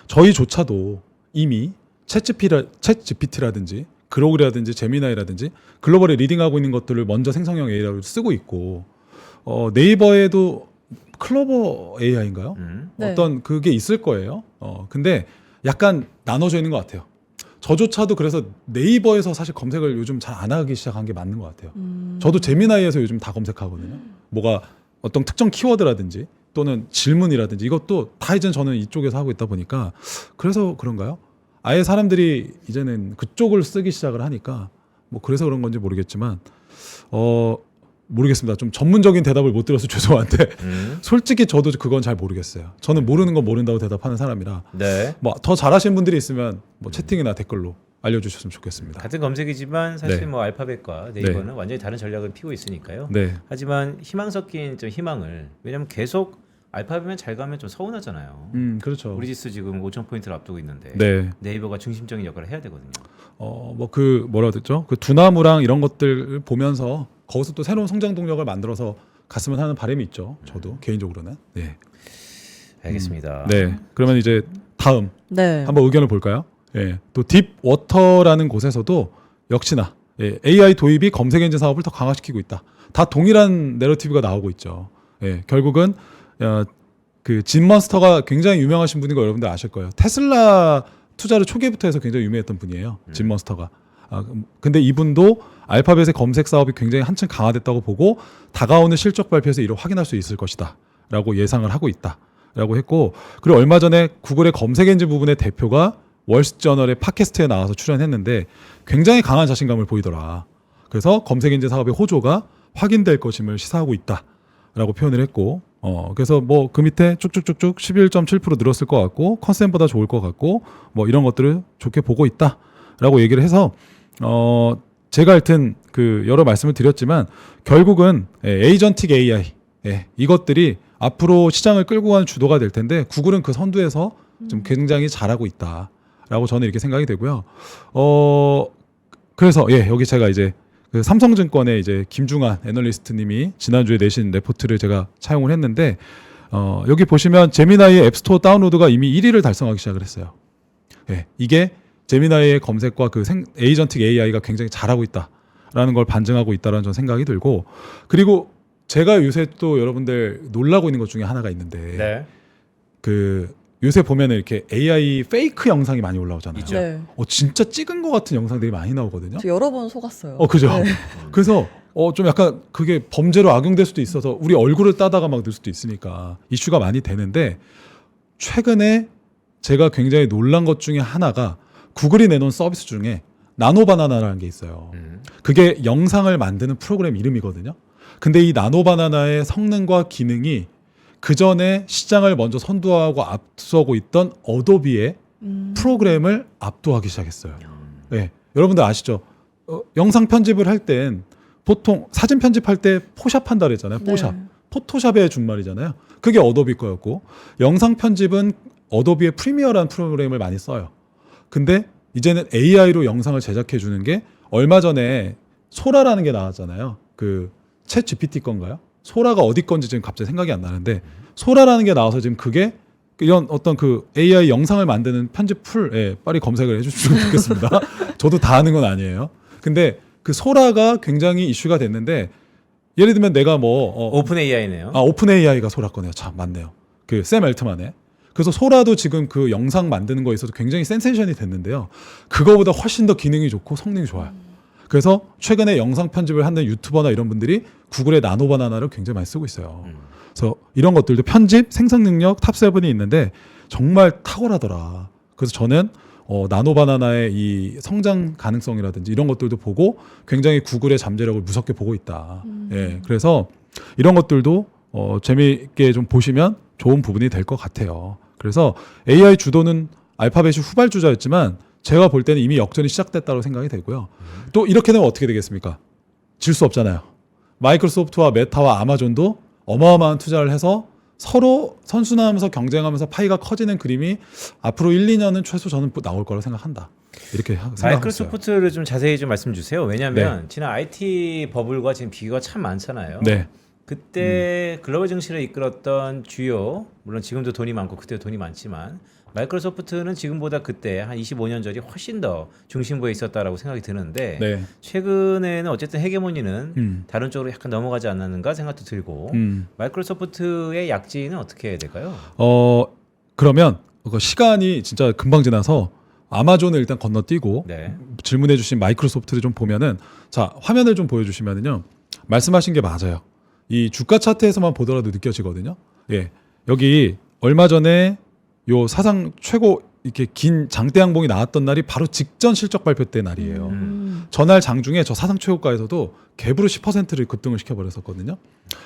저희조차도 이미 챗GPT라든지 그로그라든지 제미나이라든지 글로벌에 리딩하고 있는 것들을 먼저 생성형 AI로 쓰고 있고 네이버에도 클로버 AI인가요? 네. 어떤 그게 있을 거예요. 근데 약간 나눠져 있는 것 같아요. 저조차도 그래서 네이버에서 사실 검색을 요즘 잘 안 하기 시작한 게 맞는 것 같아요. 저도 제미나이에서 요즘 다 검색하거든요. 뭐가 어떤 특정 키워드라든지 또는 질문이라든지 이것도 다 이제 저는 이쪽에서 하고 있다 보니까 그래서 그런가요? 아예 사람들이 이제는 그쪽을 쓰기 시작을 하니까 뭐 그래서 그런 건지 모르겠지만 모르겠습니다. 좀 전문적인 대답을 못 드려서 죄송한데 솔직히 저도 그건 잘 모르겠어요. 저는 모르는 건 모른다고 대답하는 사람이라 네. 뭐 더 잘하시는 분들이 있으면 뭐 채팅이나 댓글로 알려주셨으면 좋겠습니다. 같은 검색이지만 사실 네. 뭐 알파벳과 네이버는 완전히 다른 전략을 피고 있으니까요. 네, 하지만 희망 섞인 좀 희망을 왜냐면 계속 알파벳만 잘 가면 좀 서운하잖아요. 그렇죠. 우리지수 지금 5,000포인트를 앞두고 있는데 네, 네이버가 중심적인 역할을 해야 되거든요. 뭐 그 뭐라 그랬죠? 그 두나무랑 이런 것들 보면서 거기서 또 새로운 성장 동력을 만들어서 갔으면 하는 바람이 있죠. 저도 개인적으로는. 네, 알겠습니다. 네. 그러면 이제 다음 네. 한번 의견을 볼까요? 예, 또 딥워터라는 곳에서도 역시나 AI 도입이 검색 엔진 사업을 더 강화시키고 있다. 다 동일한 내러티브가 나오고 있죠. 예, 결국은 그 진먼스터가 굉장히 유명하신 분인 거 여러분들 아실 거예요. 테슬라 투자를 초기부터 해서 굉장히 유명했던 분이에요. 진먼스터가. 근데 이분도 알파벳의 검색 사업이 굉장히 한층 강화됐다고 보고 다가오는 실적 발표에서 이를 확인할 수 있을 것이다. 라고 예상을 하고 있다. 라고 했고, 그리고 얼마 전에 구글의 검색 엔진 부분의 대표가 월스트저널의 팟캐스트에 나와서 출연했는데 굉장히 강한 자신감을 보이더라. 그래서 검색 엔진 사업의 호조가 확인될 것임을 시사하고 있다. 라고 표현을 했고, 그래서 뭐 그 밑에 쭉쭉쭉쭉 11.7% 늘었을 것 같고, 컨센보다 좋을 것 같고, 뭐 이런 것들을 좋게 보고 있다. 라고 얘기를 해서, 제가 하여튼 그 여러 말씀을 드렸지만, 결국은 에이전틱 AI, 이것들이 앞으로 시장을 끌고 가는 주도가 될 텐데, 구글은 그 선두에서 좀 굉장히 잘하고 있다. 라고 저는 이렇게 생각이 되고요. 그래서, 여기 제가 이제 그 삼성증권의 이제 김중환 애널리스트님이 지난주에 내신 레포트를 제가 차용을 했는데 여기 보시면 제미나이의 앱스토어 다운로드가 이미 1위를 달성하기 시작을 했어요. 이게 제미나이의 검색과 그 에이전틱 AI가 굉장히 잘하고 있다라는 걸 반증하고 있다라는 전 생각이 들고, 그리고 제가 요새 또 여러분들 놀라고 있는 것 중에 하나가 있는데 네. 그 요새 보면 이렇게 AI 페이크 영상이 많이 올라오잖아요. 있죠. 네. 진짜 찍은 것 같은 영상들이 많이 나오거든요. 저 여러 번 속았어요. 그죠. 네. 그래서 좀 약간 그게 범죄로 악용될 수도 있어서 우리 얼굴을 따다가 막 넣을 수도 있으니까 이슈가 많이 되는데, 최근에 제가 굉장히 놀란 것 중에 하나가 구글이 내놓은 서비스 중에 나노바나나라는 게 있어요. 그게 영상을 만드는 프로그램 이름이거든요. 근데 이 나노바나나의 성능과 기능이 그 전에 시장을 먼저 선도하고 앞서고 있던 어도비의 프로그램을 압도하기 시작했어요. 네, 여러분들 아시죠? 영상 편집을 할 땐 보통 사진 편집할 때 포샵 한다 그랬잖아요. 포샵. 네. 포토샵의 준말이잖아요. 그게 어도비 거였고, 영상 편집은 어도비의 프리미어라는 프로그램을 많이 써요. 근데 이제는 AI로 영상을 제작해 주는 게, 얼마 전에 소라라는 게 나왔잖아요. 그 챗 GPT 건가요? 소라가 어디 건지 지금 갑자기 생각이 안 나는데, 소라라는 게 나와서 지금 그게 이런 어떤 그 AI 영상을 만드는 편집 풀에 빨리 검색을 해주시면 좋겠습니다. 저도 다 아는 건 아니에요. 근데 그 소라가 굉장히 이슈가 됐는데, 예를 들면 내가 뭐 오픈 AI네요. 오픈 AI가 소라 거네요. 참 맞네요. 그 샘 엘트만의. 그래서 소라도 지금 그 영상 만드는 거에 있어서 굉장히 센세이션이 됐는데요. 그거보다 훨씬 더 기능이 좋고 성능이 좋아요. 그래서 최근에 영상 편집을 하는 유튜버나 이런 분들이 구글의 나노바나나를 굉장히 많이 쓰고 있어요. 그래서 이런 것들도 편집, 생성 능력 탑7이 있는데 정말 탁월하더라. 그래서 저는 나노바나나의 이 성장 가능성이라든지 이런 것들도 보고 굉장히 구글의 잠재력을 무섭게 보고 있다. 그래서 이런 것들도 재미있게 좀 보시면 좋은 부분이 될 것 같아요. 그래서 AI 주도는 알파벳이 후발주자였지만 제가 볼 때는 이미 역전이 시작됐다고 생각이 되고요. 또 이렇게 되면 어떻게 되겠습니까? 질 수 없잖아요. 마이크로소프트와 메타와 아마존도 어마어마한 투자를 해서 서로 선순환하면서 경쟁하면서 파이가 커지는 그림이 앞으로 1, 2년은 최소 저는 나올 거라고 생각한다. 이렇게 생각하고 마이크로소프트를 좀 자세히 좀 말씀 주세요. 왜냐하면 지난 IT 버블과 지금 비교가 참 많잖아요. 네. 그때 글로벌 증시를 이끌었던 주요, 물론 지금도 돈이 많고 그때도 돈이 많지만 마이크로소프트는 지금보다 그때 한 25년 전이 훨씬 더 중심부에 있었다라고 생각이 드는데 네. 최근에는 어쨌든 헤게모니는 다른 쪽으로 약간 넘어가지 않았는가 생각도 들고 마이크로소프트의 약진은 어떻게 해야 될까요? 그러면 그 시간이 진짜 금방 지나서 아마존을 일단 건너뛰고 네. 질문해주신 마이크로소프트를 좀 보면은 자 화면을 좀 보여주시면은요 말씀하신 게 맞아요. 이 주가 차트에서만 보더라도 느껴지거든요. 예, 여기 얼마 전에 요 사상 최고 이렇게 긴 장대 양봉이 나왔던 날이 바로 직전 실적 발표 때 날이에요. 전날 장중에 저 사상 최고가에서도 갭으로 10%를 급등을 시켜버렸었거든요.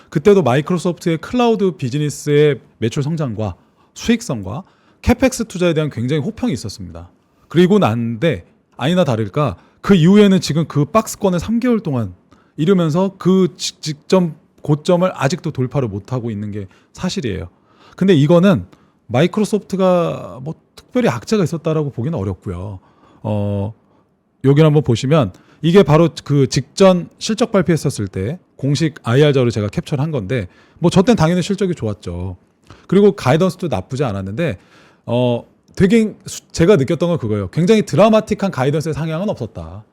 그때도 마이크로소프트의 클라우드 비즈니스의 매출 성장과 수익성과 캐펙스 투자에 대한 굉장히 호평이 있었습니다. 그리고 난데 아니나 다를까 그 이후에는 지금 그 박스권을 3개월 동안 이르면서 그 직전 고점을 아직도 돌파를 못하고 있는 게 사실이에요. 근데 이거는 마이크로소프트가 뭐 특별히 악재가 있었다라고 보기는 어렵고요. 여기를 한번 보시면 이게 바로 그 직전 실적 발표했었을 때 공식 IR 자료 제가 캡처를 한 건데 뭐 저 땐 당연히 실적이 좋았죠. 그리고 가이던스도 나쁘지 않았는데 되게 제가 느꼈던 건 그거예요. 굉장히 드라마틱한 가이던스의 상향은 없었다.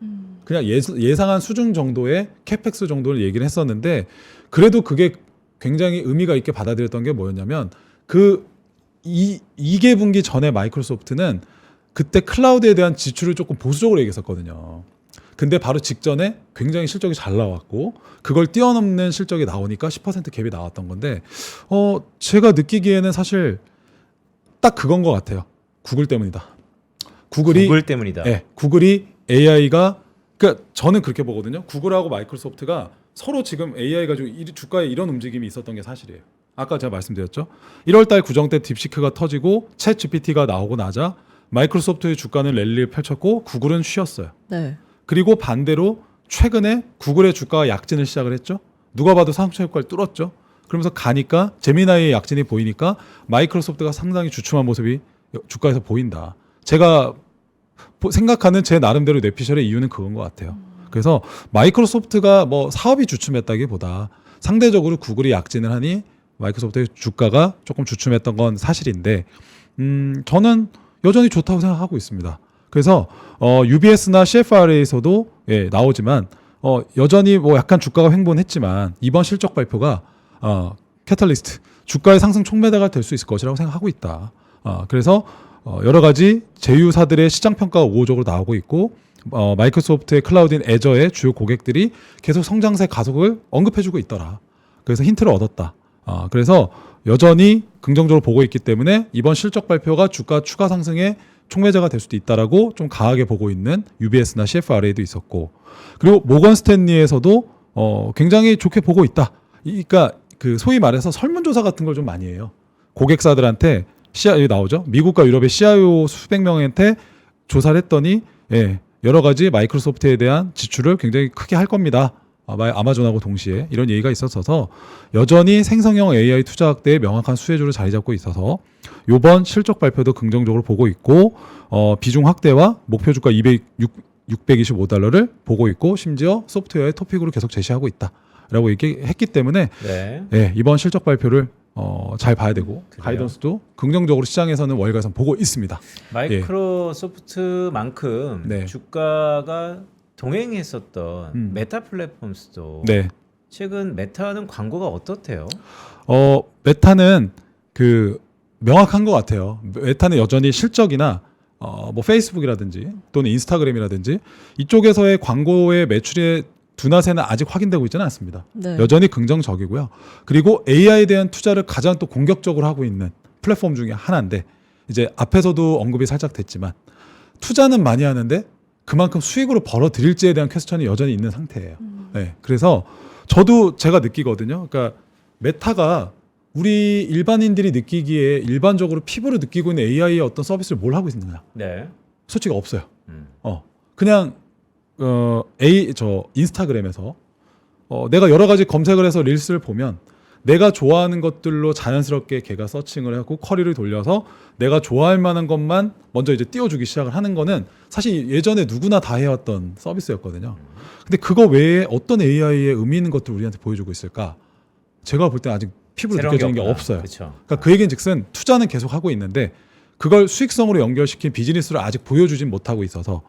그냥 예상한 수준 정도의 캐펙스 정도를 얘기를 했었는데 그래도 그게 굉장히 의미가 있게 받아들였던 게 뭐였냐면 그 2개분기 전에 마이크로소프트는 그때 클라우드에 대한 지출을 조금 보수적으로 얘기했었거든요. 근데 바로 직전에 굉장히 실적이 잘 나왔고 그걸 뛰어넘는 실적이 나오니까 10% 갭이 나왔던 건데 제가 느끼기에는 사실 딱 그건 것 같아요. 구글 때문이다. 구글 때문이다. 네, 구글이 AI가 그러니까 저는 그렇게 보거든요. 구글하고 마이크로소프트가 서로 지금 AI 가지고 주가에 이런 움직임이 있었던 게 사실이에요. 아까 제가 말씀드렸죠. 1월달 구정 때 딥시크가 터지고 챗 GPT가 나오고 나자 마이크로소프트의 주가는 랠리를 펼쳤고 구글은 쉬었어요. 네. 그리고 반대로 최근에 구글의 주가가 약진을 시작을 했죠. 누가 봐도 상승 효과를 뚫었죠. 그러면서 가니까 제미나이의 약진이 보이니까 마이크로소프트가 상당히 주춤한 모습이 주가에서 보인다. 제가 생각하는 제 나름대로 뇌피셜의 이유는 그건 것 같아요. 그래서 마이크로소프트가 뭐 사업이 주춤했다기보다 상대적으로 구글이 약진을 하니 마이크로소프트의 주가가 조금 주춤했던 건 사실인데 저는 여전히 좋다고 생각하고 있습니다. 그래서 UBS나 CFR에서도 예, 나오지만 여전히 뭐 약간 주가가 횡보했지만 이번 실적 발표가 캐탈리스트 주가의 상승 촉매대가 될 수 있을 것이라고 생각하고 있다. 그래서 여러 가지 제휴사들의 시장 평가가 우호적으로 나오고 있고 마이크로소프트의 클라우드인 애저의 주요 고객들이 계속 성장세 가속을 언급해주고 있더라. 그래서 힌트를 얻었다. 그래서 여전히 긍정적으로 보고 있기 때문에 이번 실적 발표가 주가 추가 상승의 촉매제가 될 수도 있다라고 좀 강하게 보고 있는 UBS나 CFRA도 있었고 그리고 모건 스탠리에서도 굉장히 좋게 보고 있다. 그러니까 그 소위 말해서 설문조사 같은 걸 좀 많이 해요. 고객사들한테 여기 나오죠. 미국과 유럽의 CIO 수백 명한테 조사를 했더니 예, 여러 가지 마이크로소프트에 대한 지출을 굉장히 크게 할 겁니다. 아마존하고 동시에 이런 얘기가 있었어서 여전히 생성형 AI 투자 확대에 명확한 수혜주로 자리 잡고 있어서 이번 실적 발표도 긍정적으로 보고 있고 비중 확대와 목표 주가 625달러를 보고 있고 심지어 소프트웨어의 토픽으로 계속 제시하고 있다라고 얘기했기 때문에 네. 예, 이번 실적 발표를 잘 봐야 되고 그래요? 가이던스도 긍정적으로 시장에서는 월가선 보고 있습니다. 마이크로소프트만큼 네. 주가가 동행했었던 메타 플랫폼스도 네. 최근 메타는 광고가 어떻대요? 메타는 그 명확한 것 같아요. 메타는 여전히 실적이나 뭐 페이스북이라든지 또는 인스타그램이라든지 이쪽에서의 광고의 매출의 둔화세는 아직 확인되고 있지는 않습니다. 네. 여전히 긍정적이고요. 그리고 AI에 대한 투자를 가장 또 공격적으로 하고 있는 플랫폼 중에 하나인데 이제 앞에서도 언급이 살짝 됐지만 투자는 많이 하는데 그만큼 수익으로 벌어들일지에 대한 퀘스천이 여전히 있는 상태예요. 네, 그래서 저도 제가 느끼거든요. 그러니까 메타가 우리 일반인들이 느끼기에 일반적으로 피부로 느끼고 있는 AI의 어떤 서비스를 뭘 하고 있느냐? 네. 솔직히 없어요. 그냥 인스타그램에서 내가 여러 가지 검색을 해서 릴스를 보면 내가 좋아하는 것들로 자연스럽게 걔가 서칭을 하고 쿼리를 돌려서 내가 좋아할 만한 것만 먼저 이제 띄워주기 시작을 하는 거는 사실 예전에 누구나 다 해왔던 서비스였거든요. 근데 그거 외에 어떤 AI의 의미 있는 것들 우리한테 보여주고 있을까? 제가 볼 때는 아직 피부로 새로운 느껴지는 게 없구나. 없어요. 그쵸. 그러니까 그 얘기인즉슨 투자는 계속 하고 있는데 그걸 수익성으로 연결시킨 비즈니스를 아직 보여주진 못하고 있어서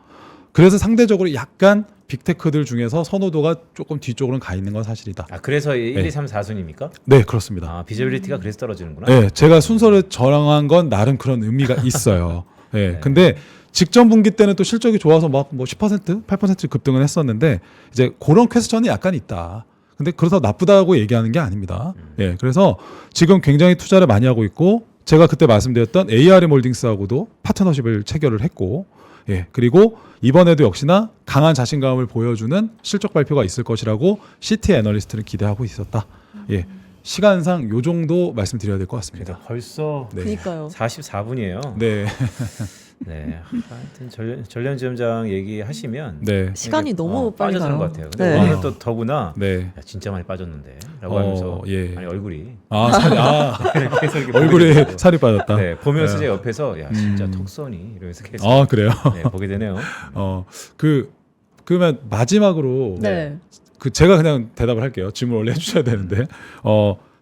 그래서 상대적으로 약간 빅테크들 중에서 선호도가 조금 뒤쪽으로는 가 있는 건 사실이다. 아 그래서 1, 네. 2, 3, 4순입니까? 네, 그렇습니다. 아 비저빌리티가 그래서 떨어지는구나. 네, 제가 순서를 정한 건 나름 그런 의미가 있어요. 네, 네. 근데 직전 분기 때는 또 실적이 좋아서 막 뭐 10%, 8% 급등을 했었는데 이제 그런 퀘스천이 약간 있다. 근데 그래서 나쁘다고 얘기하는 게 아닙니다. 예, 그래서 지금 굉장히 투자를 많이 하고 있고 제가 그때 말씀드렸던 ARM 홀딩스하고도 파트너십을 체결을 했고, 예, 그리고 이번에도 역시나 강한 자신감을 보여주는 실적 발표가 있을 것이라고 시티 애널리스트를 기대하고 있었다. 예, 시간상 요 정도 말씀드려야 될 것 그래도 같습니다. 벌써 네. 그니까요. 44분이에요. 네, 네. 하여튼 전련지점장 얘기하시면 네, 시간이 너무 빨리 빠져드는 가요. 것 같아요. 근데 네. 오늘 또 더구나 네. 야, 진짜 많이 빠졌는데라고 하면서 예. 아니 얼굴이 아, 살이, 계속 이렇게 얼굴에 보게 되고. 살이 빠졌다. 네, 보면서 네. 제 옆에서 야 진짜 음. 턱선이 이러면서 계속 아, 그래요? 네, 보게 되네요. 그러면 마지막으로 네. 그 제가 그냥 대답을 할게요. 질문 원래 해주셔야 되는데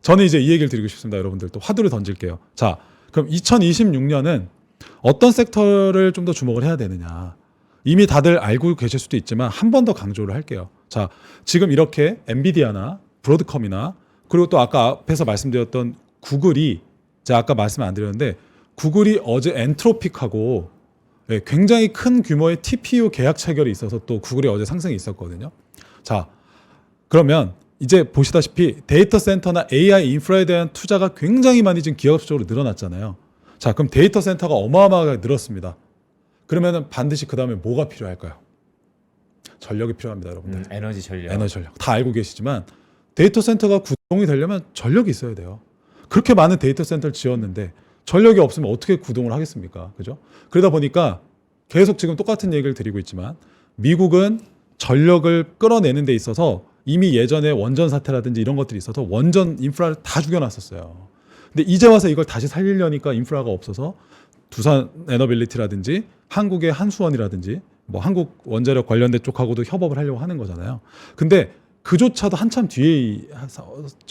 저는 이제 이 얘기를 드리고 싶습니다. 여러분들 또 화두를 던질게요. 자, 그럼 2026년은 어떤 섹터를 좀 더 주목을 해야 되느냐? 이미 다들 알고 계실 수도 있지만 한 번 더 강조를 할게요. 자, 지금 이렇게 엔비디아나 브로드컴이나 그리고 또 아까 앞에서 말씀드렸던 구글이 제가 아까 말씀 안 드렸는데 구글이 어제 엔트로픽하고 예, 굉장히 큰 규모의 TPU 계약 체결이 있어서 또 구글이 어제 상승이 있었거든요. 자, 그러면 이제 보시다시피 데이터 센터나 AI 인프라에 대한 투자가 굉장히 많이 지금 기업적으로 늘어났잖아요. 자, 그럼 데이터 센터가 어마어마하게 늘었습니다. 그러면은 반드시 그 다음에 뭐가 필요할까요? 전력이 필요합니다, 여러분들. 에너지 전략. 에너지 전력. 다 알고 계시지만 데이터 센터가 구동이 되려면 전력이 있어야 돼요. 그렇게 많은 데이터 센터를 지었는데 전력이 없으면 어떻게 구동을 하겠습니까? 그죠? 그러다 보니까 계속 지금 똑같은 얘기를 드리고 있지만 미국은 전력을 끌어내는 데 있어서 이미 예전에 원전 사태라든지 이런 것들이 있어서 원전 인프라를 다 죽여놨었어요. 근데 이제 와서 이걸 다시 살리려니까 인프라가 없어서 두산 에너빌리티라든지 한국의 한수원이라든지 뭐 한국 원자력 관련된 쪽하고도 협업을 하려고 하는 거잖아요. 근데 그조차도 한참 뒤에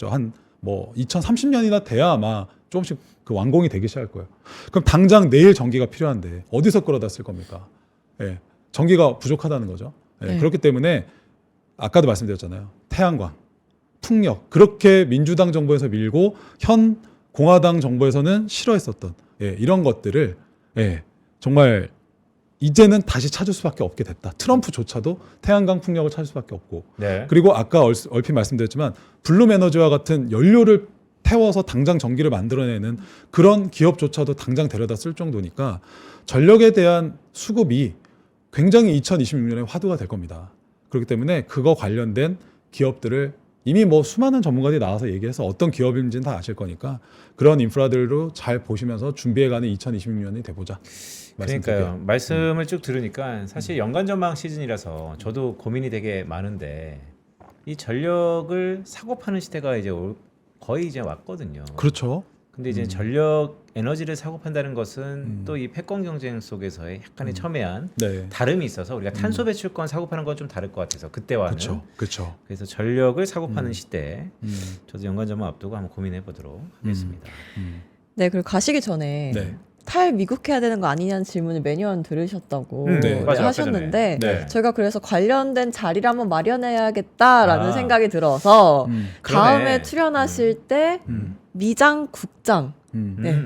한 뭐 2030년이나 돼야 아마 조금씩 그 완공이 되기 시작할 거예요. 그럼 당장 내일 전기가 필요한데 어디서 끌어다 쓸 겁니까? 예, 전기가 부족하다는 거죠. 예, 네. 그렇기 때문에 아까도 말씀드렸잖아요. 태양광, 풍력 그렇게 민주당 정부에서 밀고 현 공화당 정부에서는 싫어했었던 이런 것들을 정말 이제는 다시 찾을 수밖에 없게 됐다. 트럼프조차도 태양광 풍력을 찾을 수밖에 없고 네. 그리고 아까 얼핏 말씀드렸지만 블룸 에너지와 같은 연료를 태워서 당장 전기를 만들어내는 그런 기업조차도 당장 데려다 쓸 정도니까 전력에 대한 수급이 굉장히 2026년에 화두가 될 겁니다. 그렇기 때문에 그거 관련된 기업들을 이미 뭐 수많은 전문가들이 나와서 얘기해서 어떤 기업인지는 다 아실 거니까 그런 인프라들로 잘 보시면서 준비해가는 2026년이 돼보자. 그러니까요. 말씀을 쭉 들으니까 사실 연간 전망 시즌이라서 저도 고민이 되게 많은데 이 전력을 사고 파는 시대가 이제 거의 이제 왔거든요. 그렇죠. 근데 이제 전력 에너지를 사고 판다는 것은 또 이 패권 경쟁 속에서의 약간의 첨예한 네. 다름이 있어서 우리가 탄소 배출권 사고 파는 건 좀 다를 것 같아서 그때와는 그렇죠. 그렇죠. 그래서 전력을 사고 파는 시대 저도 연간 전망 앞두고 한번 고민해 보도록 하겠습니다. 네, 그리고 가시기 전에 네. 탈미국해야 되는 거 아니냐는 질문을 매년 들으셨다고 네. 맞아요. 하셨는데 아까 전에. 네. 저희가 그래서 관련된 자리를 한번 마련해야겠다라는 아. 생각이 들어서 다음에 그러네. 출연하실 때 미장 국장 네.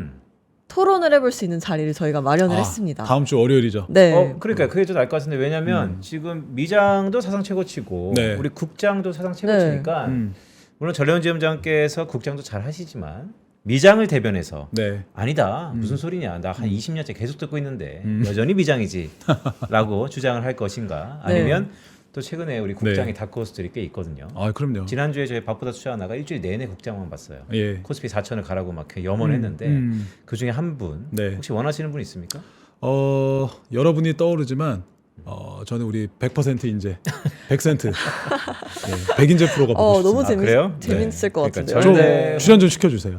토론을 해볼 수 있는 자리를 저희가 마련을 했습니다. 다음 주 월요일이죠. 네. 그러니까 그게 좀 알 것 같은데 왜냐면 지금 미장도 사상 최고치고 네. 우리 국장도 사상 최고치니까 물론 전련지점장께서 국장도 잘 하시지만 미장을 대변해서 네. 아니다 무슨 소리냐 나 한 20년째 계속 듣고 있는데 여전히 미장이지라고 주장을 할 것인가 아니면 또 최근에 우리 국장의 다크호스들이 꽤 있거든요. 아, 그럼요. 지난주에 저희 밥보다 투자 하나가 일주일 내내 국장만 봤어요. 예. 코스피 4천을 가라고 막 염원했는데 그 중에 한 분 네. 혹시 원하시는 분 있습니까? 여러분이 떠오르지만 저는 우리 100% 인재 100센트 네, 백인재 프로가 보고 너무 싶습니다. 그래요? 재밌을 것 그러니까 같은데요. 좀 네. 출연 좀 시켜주세요.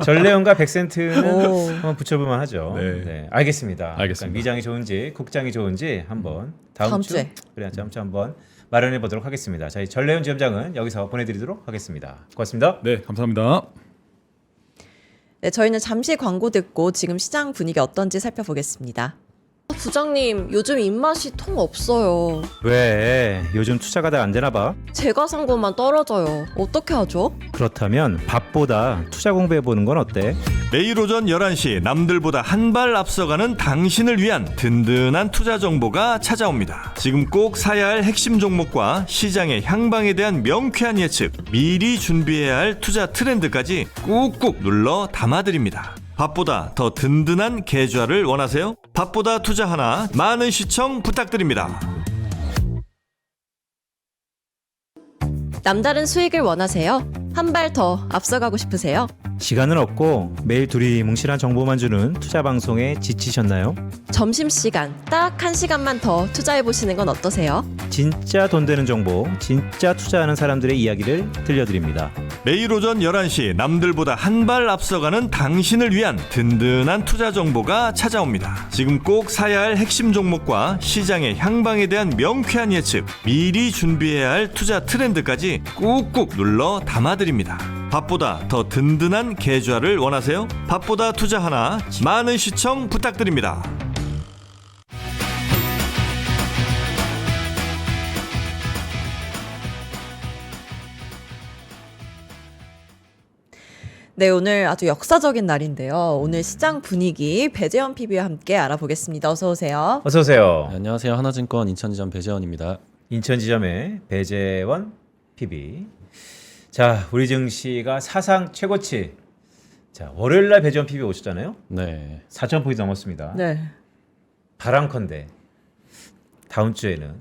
전래원과 백센트는 오. 한번 붙여볼만 하죠. 네. 네. 알겠습니다. 알겠습니다. 그러니까 미장이 좋은지 국장이 좋은지 한번 다음 다음 주 주에. 그래 다음 주 한번 마련해 보도록 하겠습니다. 저희 전래훈 지점장은 여기서 보내드리도록 하겠습니다. 고맙습니다. 네, 감사합니다. 네, 저희는 잠시 광고 듣고 지금 시장 분위기 어떤지 살펴보겠습니다. 부장님, 요즘 입맛이 통 없어요. 왜? 요즘 투자가 다 안 되나 봐? 제가 산 것만 떨어져요. 어떻게 하죠? 그렇다면 밥보다 투자 공부해 보는 건 어때? 매일 오전 11시 남들보다 한 발 앞서가는 당신을 위한 든든한 투자 정보가 찾아옵니다. 지금 꼭 사야 할 핵심 종목과 시장의 향방에 대한 명쾌한 예측, 미리 준비해야 할 투자 트렌드까지 꾹꾹 눌러 담아드립니다. 밥보다 더 든든한 계좌를 원하세요? 밥보다 투자 하나, 많은 시청 부탁드립니다. 남다른 수익을 원하세요? 한 발 더 앞서가고 싶으세요? 시간은 없고 매일 두리뭉실한 정보만 주는 투자 방송에 지치셨나요? 점심시간 딱 1시간만 더 투자해보시는 건 어떠세요? 진짜 돈 되는 정보, 진짜 투자하는 사람들의 이야기를 들려드립니다. 매일 오전 11시 남들보다 한 발 앞서가는 당신을 위한 든든한 투자 정보가 찾아옵니다. 지금 꼭 사야 할 핵심 종목과 시장의 향방에 대한 명쾌한 예측, 미리 준비해야 할 투자 트렌드까지 꾹꾹 눌러 담아드립니다. 밥보다 더 든든한 계좌를 원하세요? 밥보다 투자 하나, 많은 시청 부탁드립니다. 네, 오늘 아주 역사적인 날인데요. 오늘 시장 분위기 배재현 PB와 함께 알아보겠습니다. 어서 오세요. 어서 오세요. 네, 안녕하세요. 하나증권 인천지점 배재원입니다. 인천지점의 배재원 PB. 자, 우리 증시가 사상 최고치. 자, 월요일날 배재원 PB 오셨잖아요. 네. 4,000포인트 넘었습니다. 네. 바람컨대 다음 주에는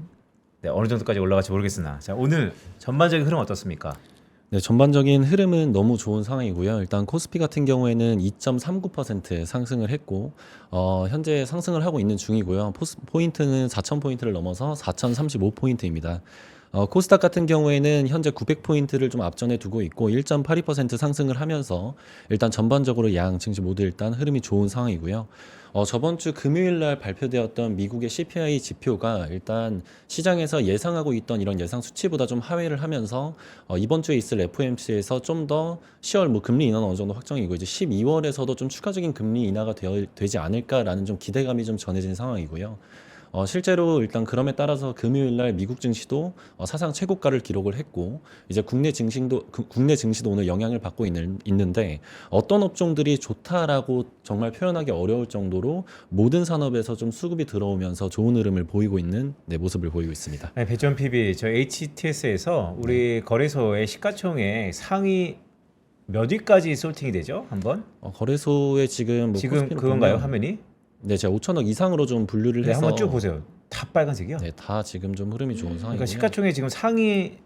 어느 정도까지 올라갈지 모르겠으나, 자, 오늘 전반적인 흐름 어떻습니까? 네, 전반적인 흐름은 너무 좋은 상황이고요. 일단 코스피 같은 경우에는 2.39% 상승을 했고 현재 상승을 하고 있는 중이고요. 포인트는 4,000포인트를 넘어서 4,035포인트입니다. 코스닥 같은 경우에는 현재 900포인트를 좀 앞전에 두고 있고 1.82% 상승을 하면서 일단 전반적으로 양 증시 모두 일단 흐름이 좋은 상황이고요. 저번 주 금요일 날 발표되었던 미국의 CPI 지표가 일단 시장에서 예상하고 있던 이런 예상 수치보다 좀 하회를 하면서 이번 주에 있을 FOMC에서 좀 더 10월 금리 인하는 어느 정도 확정이고 이제 12월에서도 좀 추가적인 금리 인하가 되지 않을까라는 좀 기대감이 좀 전해진 상황이고요. 실제로 일단 그럼에 따라서 금요일 날 미국 증시도 사상 최고가를 기록을 했고 이제 국내 증시도 오늘 영향을 받고 있는데 어떤 업종들이 좋다라고 정말 표현하기 어려울 정도로 모든 산업에서 좀 수급이 들어오면서 좋은 흐름을 보이고 있는 모습을 보이고 있습니다. 네, 배재원 PB, 저 HTS에서 우리 거래소의 시가총액 상위 몇 위까지 솔팅이 되죠? 한번? 거래소에 지금 지금 그건가요, 화면이? 네, 제가 5천억 이상으로 좀 분류를 네, 해서 한번 쭉 보세요. 다 빨간색이요. 네, 다 지금 좀 흐름이 좋은 상황이고요. 그러니까 시가총액 지금 상위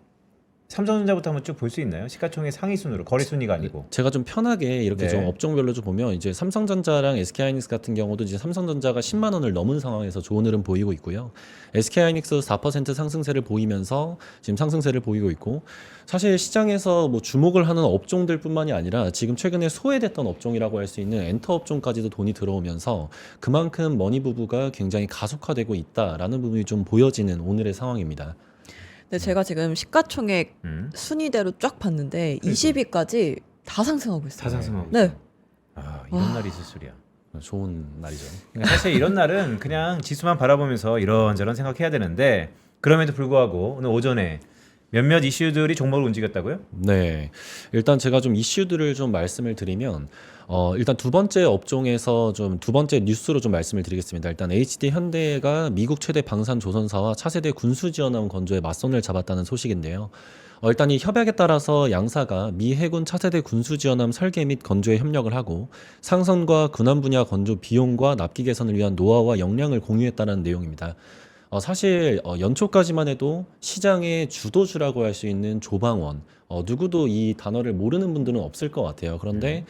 삼성전자부터 한번 쭉 볼 수 있나요? 시가총액 상위 순으로 거래 순위가 아니고. 제가 좀 편하게 이렇게 네. 좀 업종별로 좀 보면 이제 삼성전자랑 SK하이닉스 같은 경우도 이제 삼성전자가 10만 원을 넘은 상황에서 좋은 흐름 보이고 있고요. SK하이닉스 4% 상승세를 보이면서 지금 상승세를 보이고 있고 사실 시장에서 뭐 주목을 하는 업종들뿐만이 아니라 지금 최근에 소외됐던 업종이라고 할 수 있는 엔터 업종까지도 돈이 들어오면서 그만큼 머니 부부가 굉장히 가속화되고 있다라는 부분이 좀 보여지는 오늘의 상황입니다. 네, 제가 지금 시가총액 순위대로 쫙 봤는데 20위까지 다 상승하고 있어요. 다 상승하고. 네. 아, 이런 날이 있을 줄이야. 좋은 날이죠. 그러니까 사실 이런 날은 그냥 지수만 바라보면서 이런저런 생각해야 되는데 그럼에도 불구하고 오늘 오전에 몇몇 이슈들이 종목을 움직였다고요? 네, 일단 제가 좀 이슈들을 좀 말씀을 드리면 일단 두 번째 업종에서 좀 두 번째 뉴스로 좀 말씀을 드리겠습니다. 일단 HD 현대가 미국 최대 방산 조선사와 차세대 군수 지원함 건조에 맞선을 잡았다는 소식인데요. 일단 이 협약에 따라서 양사가 미 해군 차세대 군수 지원함 설계 및 건조에 협력을 하고 상선과 군함 분야 건조 비용과 납기 개선을 위한 노하우와 역량을 공유했다는 내용입니다. 사실 연초까지만 해도 시장의 주도주라고 할 수 있는 조방원 누구도 이 단어를 모르는 분들은 없을 것 같아요. 그런데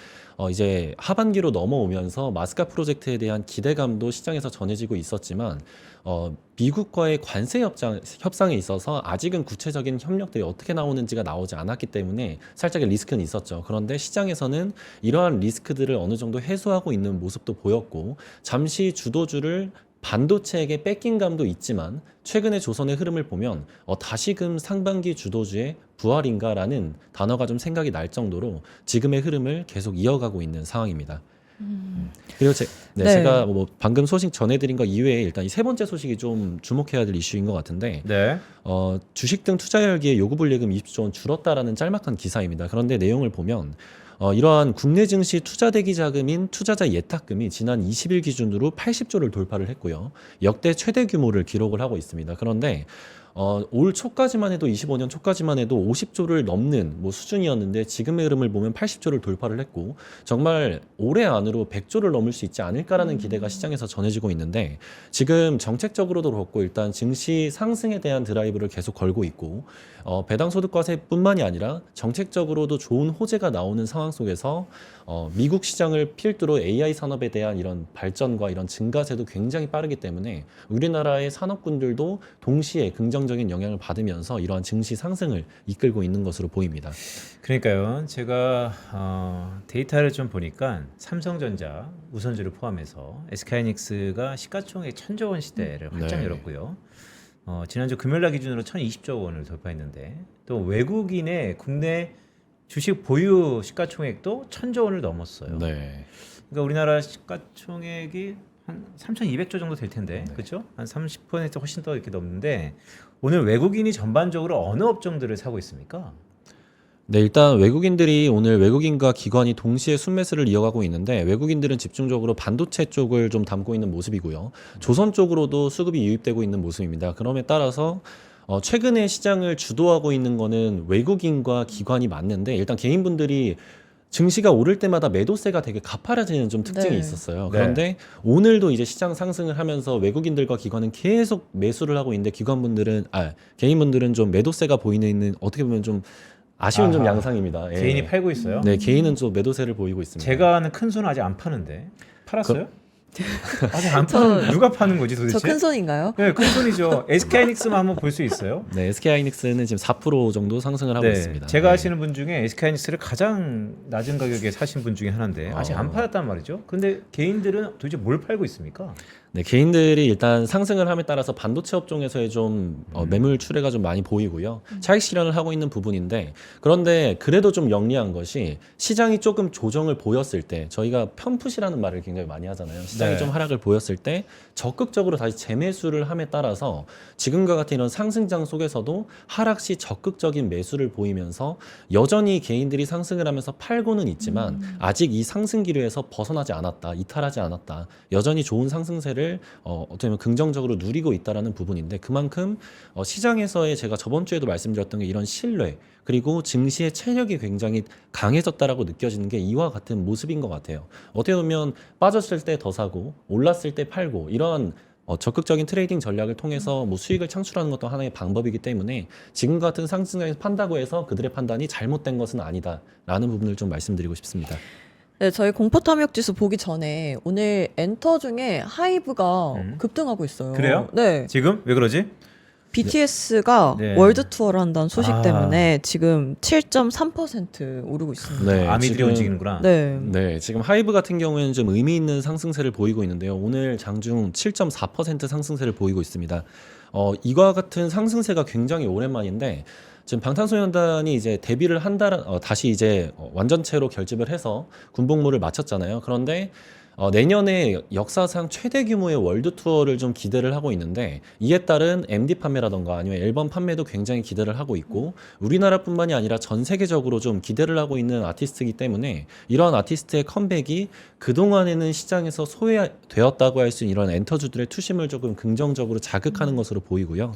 이제 하반기로 넘어오면서 마스카 프로젝트에 대한 기대감도 시장에서 전해지고 있었지만 미국과의 관세 협상에 있어서 아직은 구체적인 협력들이 어떻게 나오는지가 나오지 않았기 때문에 살짝의 리스크는 있었죠. 그런데 시장에서는 이러한 리스크들을 어느 정도 해소하고 있는 모습도 보였고 잠시 주도주를 반도체에게 뺏긴 감도 있지만 최근의 조선의 흐름을 보면 다시금 상반기 주도주의 부활인가라는 단어가 좀 생각이 날 정도로 지금의 흐름을 계속 이어가고 있는 상황입니다. 그리고 네. 제가 뭐 방금 소식 전해드린 거 이외에 일단 이 세 번째 소식이 좀 주목해야 될 이슈인 것 같은데 네. 주식 등 투자 열기에 요구불예금 20조 원 줄었다라는 짤막한 기사입니다. 그런데 내용을 보면 이러한 국내 증시 투자 대기 자금인 투자자 예탁금이 지난 20일 기준으로 80조를 돌파를 했고요. 역대 최대 규모를 기록을 하고 있습니다. 그런데 올 초까지만 해도 25년 초까지만 해도 50조를 넘는 뭐 수준이었는데 지금의 흐름을 보면 80조를 돌파를 했고 정말 올해 안으로 100조를 넘을 수 있지 않을까라는 기대가 시장에서 전해지고 있는데 지금 정책적으로도 그렇고 일단 증시 상승에 대한 드라이브를 계속 걸고 있고 배당소득과세뿐만이 아니라 정책적으로도 좋은 호재가 나오는 상황 속에서 미국 시장을 필두로 AI 산업에 대한 이런 발전과 이런 증가세도 굉장히 빠르기 때문에 우리나라의 산업군들도 동시에 긍정적인 영향을 받으면서 이러한 증시 상승을 이끌고 있는 것으로 보입니다. 그러니까요. 제가 데이터를 좀 보니까 삼성전자 우선주를 포함해서 SK하이닉스가 시가총액 1,000조 원 시대를 활짝 네. 열었고요. 지난주 금요일날 기준으로 1,020조 원을 돌파했는데 또 외국인의 국내 주식 보유 시가총액도 1,000조 원을 넘었어요. 네. 그러니까 우리나라 시가총액이 한 3,200조 정도 될 텐데, 그렇죠? 한 30% 훨씬 더 이렇게 넘는데 오늘 외국인이 전반적으로 어느 업종들을 사고 있습니까? 네, 일단 외국인들이 오늘 외국인과 기관이 동시에 순매수를 이어가고 있는데 외국인들은 집중적으로 반도체 쪽을 좀 담고 있는 모습이고요. 조선 쪽으로도 수급이 유입되고 있는 모습입니다. 그럼에 따라서 최근에 시장을 주도하고 있는 거는 외국인과 기관이 맞는데 일단 개인분들이 증시가 오를 때마다 매도세가 되게 가파라지는 좀 특징이 네. 있었어요. 네. 그런데 오늘도 이제 시장 상승을 하면서 외국인들과 기관은 계속 매수를 하고 있는데 개인분들은 좀 매도세가 보이는 어떻게 보면 좀 아쉬운 좀 아하. 양상입니다. 예. 개인이 팔고 있어요? 네, 개인은 좀 매도세를 보이고 있습니다. 제가 아는 큰 손은 아직 안 파는데 팔았어요? 아직 안 파는 누가 파는 거지 도대체? 저 큰 손인가요? 네, 큰 손이죠. SK하이닉스만 한번 볼 수 있어요? 네, SK하이닉스는 지금 4% 정도 상승을 하고 있습니다. 제가 네. 아시는 분 중에 SK하이닉스를 가장 낮은 가격에 사신 분 중에 하나인데 아직 안 팔았단 말이죠. 근데 개인들은 도대체 뭘 팔고 있습니까? 네, 개인들이 일단 상승을 함에 따라서 반도체 업종에서의 좀 매물 출회가 좀 많이 보이고요. 차익 실현을 하고 있는 부분인데 그런데 그래도 좀 영리한 것이 시장이 조금 조정을 보였을 때 저희가 편풋이라는 말을 굉장히 많이 하잖아요. 시장이 네. 좀 하락을 보였을 때 적극적으로 다시 재매수를 함에 따라서 지금과 같은 이런 상승장 속에서도 하락 시 적극적인 매수를 보이면서 여전히 개인들이 상승을 하면서 팔고는 있지만 아직 이 상승 기류에서 벗어나지 않았다, 이탈하지 않았다. 여전히 좋은 상승세를 어떻게 보면 긍정적으로 누리고 있다라는 부분인데 그만큼 시장에서의 제가 저번 주에도 말씀드렸던 게 이런 신뢰 그리고 증시의 체력이 굉장히 강해졌다라고 느껴지는 게 이와 같은 모습인 것 같아요. 어떻게 보면 빠졌을 때 더 사고 올랐을 때 팔고 이러한 적극적인 트레이딩 전략을 통해서 뭐 수익을 창출하는 것도 하나의 방법이기 때문에 지금 같은 상승장에서 판다고 해서 그들의 판단이 잘못된 것은 아니다라는 부분을 좀 말씀드리고 싶습니다. 네, 저희 공포탐욕지수 보기 전에 오늘 엔터 중에 하이브가 급등하고 있어요. 그래요? 네. 지금 왜 그러지? BTS가 네. 월드 투어를 한다는 소식 아. 때문에 지금 7.3% 오르고 있습니다. 네, 아미들이 지금- 움직이는구나. 네. 네, 지금 하이브 같은 경우에는 좀 의미 있는 상승세를 보이고 있는데요. 오늘 장중 7.4% 상승세를 보이고 있습니다. 이와 같은 상승세가 굉장히 오랜만인데 지금 방탄소년단이 이제 데뷔를 한 달 다시 이제 완전체로 결집을 해서 군복무를 마쳤잖아요. 그런데 내년에 역사상 최대 규모의 월드 투어를 좀 기대를 하고 있는데 이에 따른 MD 판매라던가 아니면 앨범 판매도 굉장히 기대를 하고 있고 우리나라뿐만이 아니라 전 세계적으로 좀 기대를 하고 있는 아티스트이기 때문에 이러한 아티스트의 컴백이 그동안에는 시장에서 소외되었다고 할 수 있는 이런 엔터주들의 투심을 조금 긍정적으로 자극하는 것으로 보이고요.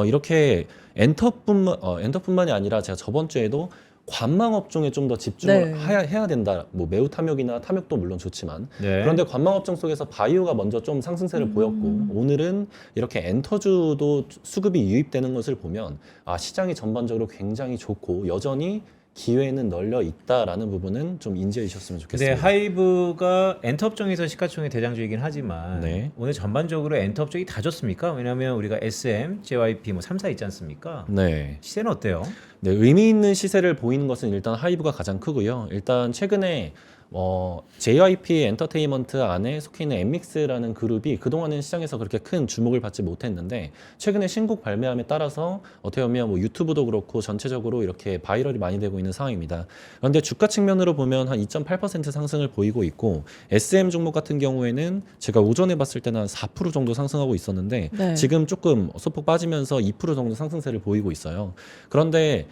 이렇게 엔터뿐만이 아니라 제가 저번 주에도 관망 업종에 좀 더 집중을 네. 해야 된다. 뭐 매우 탐욕이나 탐욕도 물론 좋지만 네. 그런데 관망 업종 속에서 바이오가 먼저 좀 상승세를 보였고 오늘은 이렇게 엔터주도 수급이 유입되는 것을 보면 시장이 전반적으로 굉장히 좋고 여전히 기회는 널려 있다라는 부분은 좀 인지해 주셨으면 근데 좋겠습니다. 하이브가 엔터 업종에서 시가총액 대장주이긴 하지만 네. 오늘 전반적으로 엔터 업종이 다 좋습니까? 왜냐하면 우리가 SM, JYP 뭐 3사 있지 않습니까? 네. 시세는 어때요? 네, 의미 있는 시세를 보이는 것은 일단 하이브가 가장 크고요. 일단 최근에 JYP 엔터테인먼트 안에 속해 있는 엠믹스라는 그룹이 그동안은 시장에서 그렇게 큰 주목을 받지 못했는데 최근에 신곡 발매함에 따라서 어떻게 보면 뭐 유튜브도 그렇고 전체적으로 이렇게 바이럴이 많이 되고 있는 상황입니다. 그런데 주가 측면으로 보면 한 2.8% 상승을 보이고 있고 SM 종목 같은 경우에는 제가 오전에 봤을 때는 한 4% 정도 상승하고 있었는데 네. 지금 조금 소폭 빠지면서 2% 정도 상승세를 보이고 있어요. 그런데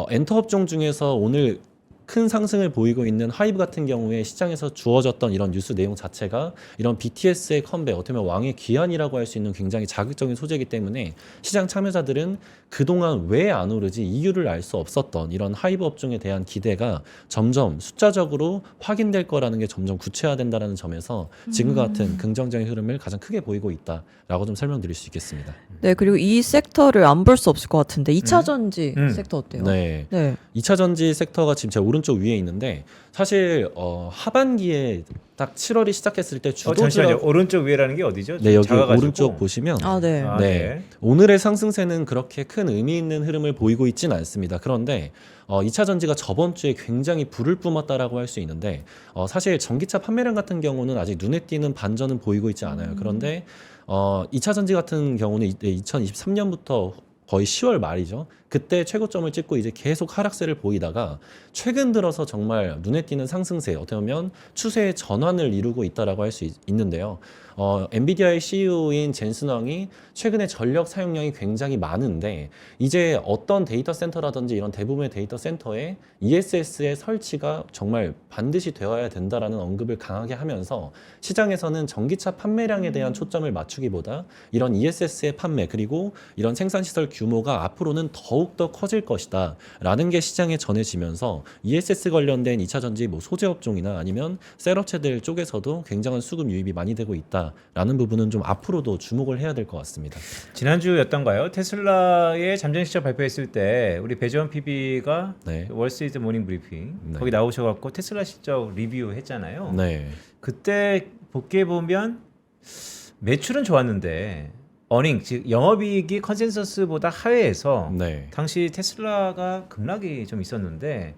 엔터 업종 중에서 오늘 큰 상승을 보이고 있는 하이브 같은 경우에 시장에서 주어졌던 이런 뉴스 내용 자체가 이런 BTS의 컴백, 어떻게 보면 왕의 귀환이라고 할 수 있는 굉장히 자극적인 소재이기 때문에 시장 참여자들은 그동안 왜 안 오르지 이유를 알 수 없었던 이런 하이브 업종에 대한 기대가 점점 숫자적으로 확인될 거라는 게 점점 구체화된다는 점에서 지금과 같은 긍정적인 흐름을 가장 크게 보이고 있다라고 좀 설명드릴 수 있겠습니다. 네, 그리고 이 섹터를 안 볼 수 없을 것 같은데 2차 전지 섹터 어때요? 네. 네. 2차 전지 섹터가 지금 제 오른쪽 위에 있는데 사실 하반기에 딱 7월이 시작했을 때 주도 잠시만요. 드랍 오른쪽 위에라는 게 어디죠? 네, 여기 작아가지고. 오른쪽 보시면 아, 네. 아, 네. 네. 오늘의 상승세는 그렇게 큰 의미 있는 흐름을 보이고 있진 않습니다. 그런데 2차 전지가 저번 주에 굉장히 불을 뿜었다라고 할 수 있는데 사실 전기차 판매량 같은 경우는 아직 눈에 띄는 반전은 보이고 있지 않아요. 그런데 2차 전지 같은 경우는 2023년부터 거의 10월 말이죠. 그때 최고점을 찍고 이제 계속 하락세를 보이다가 최근 들어서 정말 눈에 띄는 상승세, 어떻게 보면 추세의 전환을 이루고 있다라고 할 수 있는데요. 엔비디아의 CEO인 젠슨 왕이 최근에 전력 사용량이 굉장히 많은데 이제 어떤 데이터 센터라든지 이런 대부분의 데이터 센터에 ESS의 설치가 정말 반드시 되어야 된다라는 언급을 강하게 하면서 시장에서는 전기차 판매량에 대한 초점을 맞추기보다 이런 ESS의 판매 그리고 이런 생산시설 규모가 앞으로는 더욱더 커질 것이다 라는 게 시장에 전해지면서 ESS 관련된 2차 전지 뭐 소재 업종이나 아니면 셀 업체들 쪽에서도 굉장한 수급 유입이 많이 되고 있다라는 부분은 좀 앞으로도 주목을 해야 될 것 같습니다. 지난주였던가요? 테슬라의 잠정 시작 발표했을 때 우리 배재원 PB가 네. 월스트리트 모닝 브리핑 네. 거기 나오셔갖고 테슬라 실적 리뷰했잖아요. 네. 그때 복귀해 보면 매출은 좋았는데 어닝 즉 영업이익이 컨센서스보다 하회해서 네. 당시 테슬라가 급락이 좀 있었는데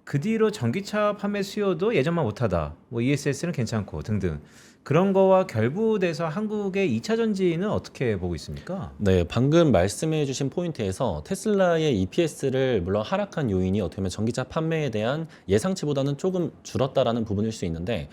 그 뒤로 전기차 판매 수요도 예전만 못하다. 뭐 ESS는 괜찮고 등등. 그런 거와 결부돼서 한국의 2차 전지는 어떻게 보고 있습니까? 네, 방금 말씀해 주신 포인트에서 테슬라의 EPS를 물론 하락한 요인이 어떻게 보면 전기차 판매에 대한 예상치보다는 조금 줄었다라는 부분일 수 있는데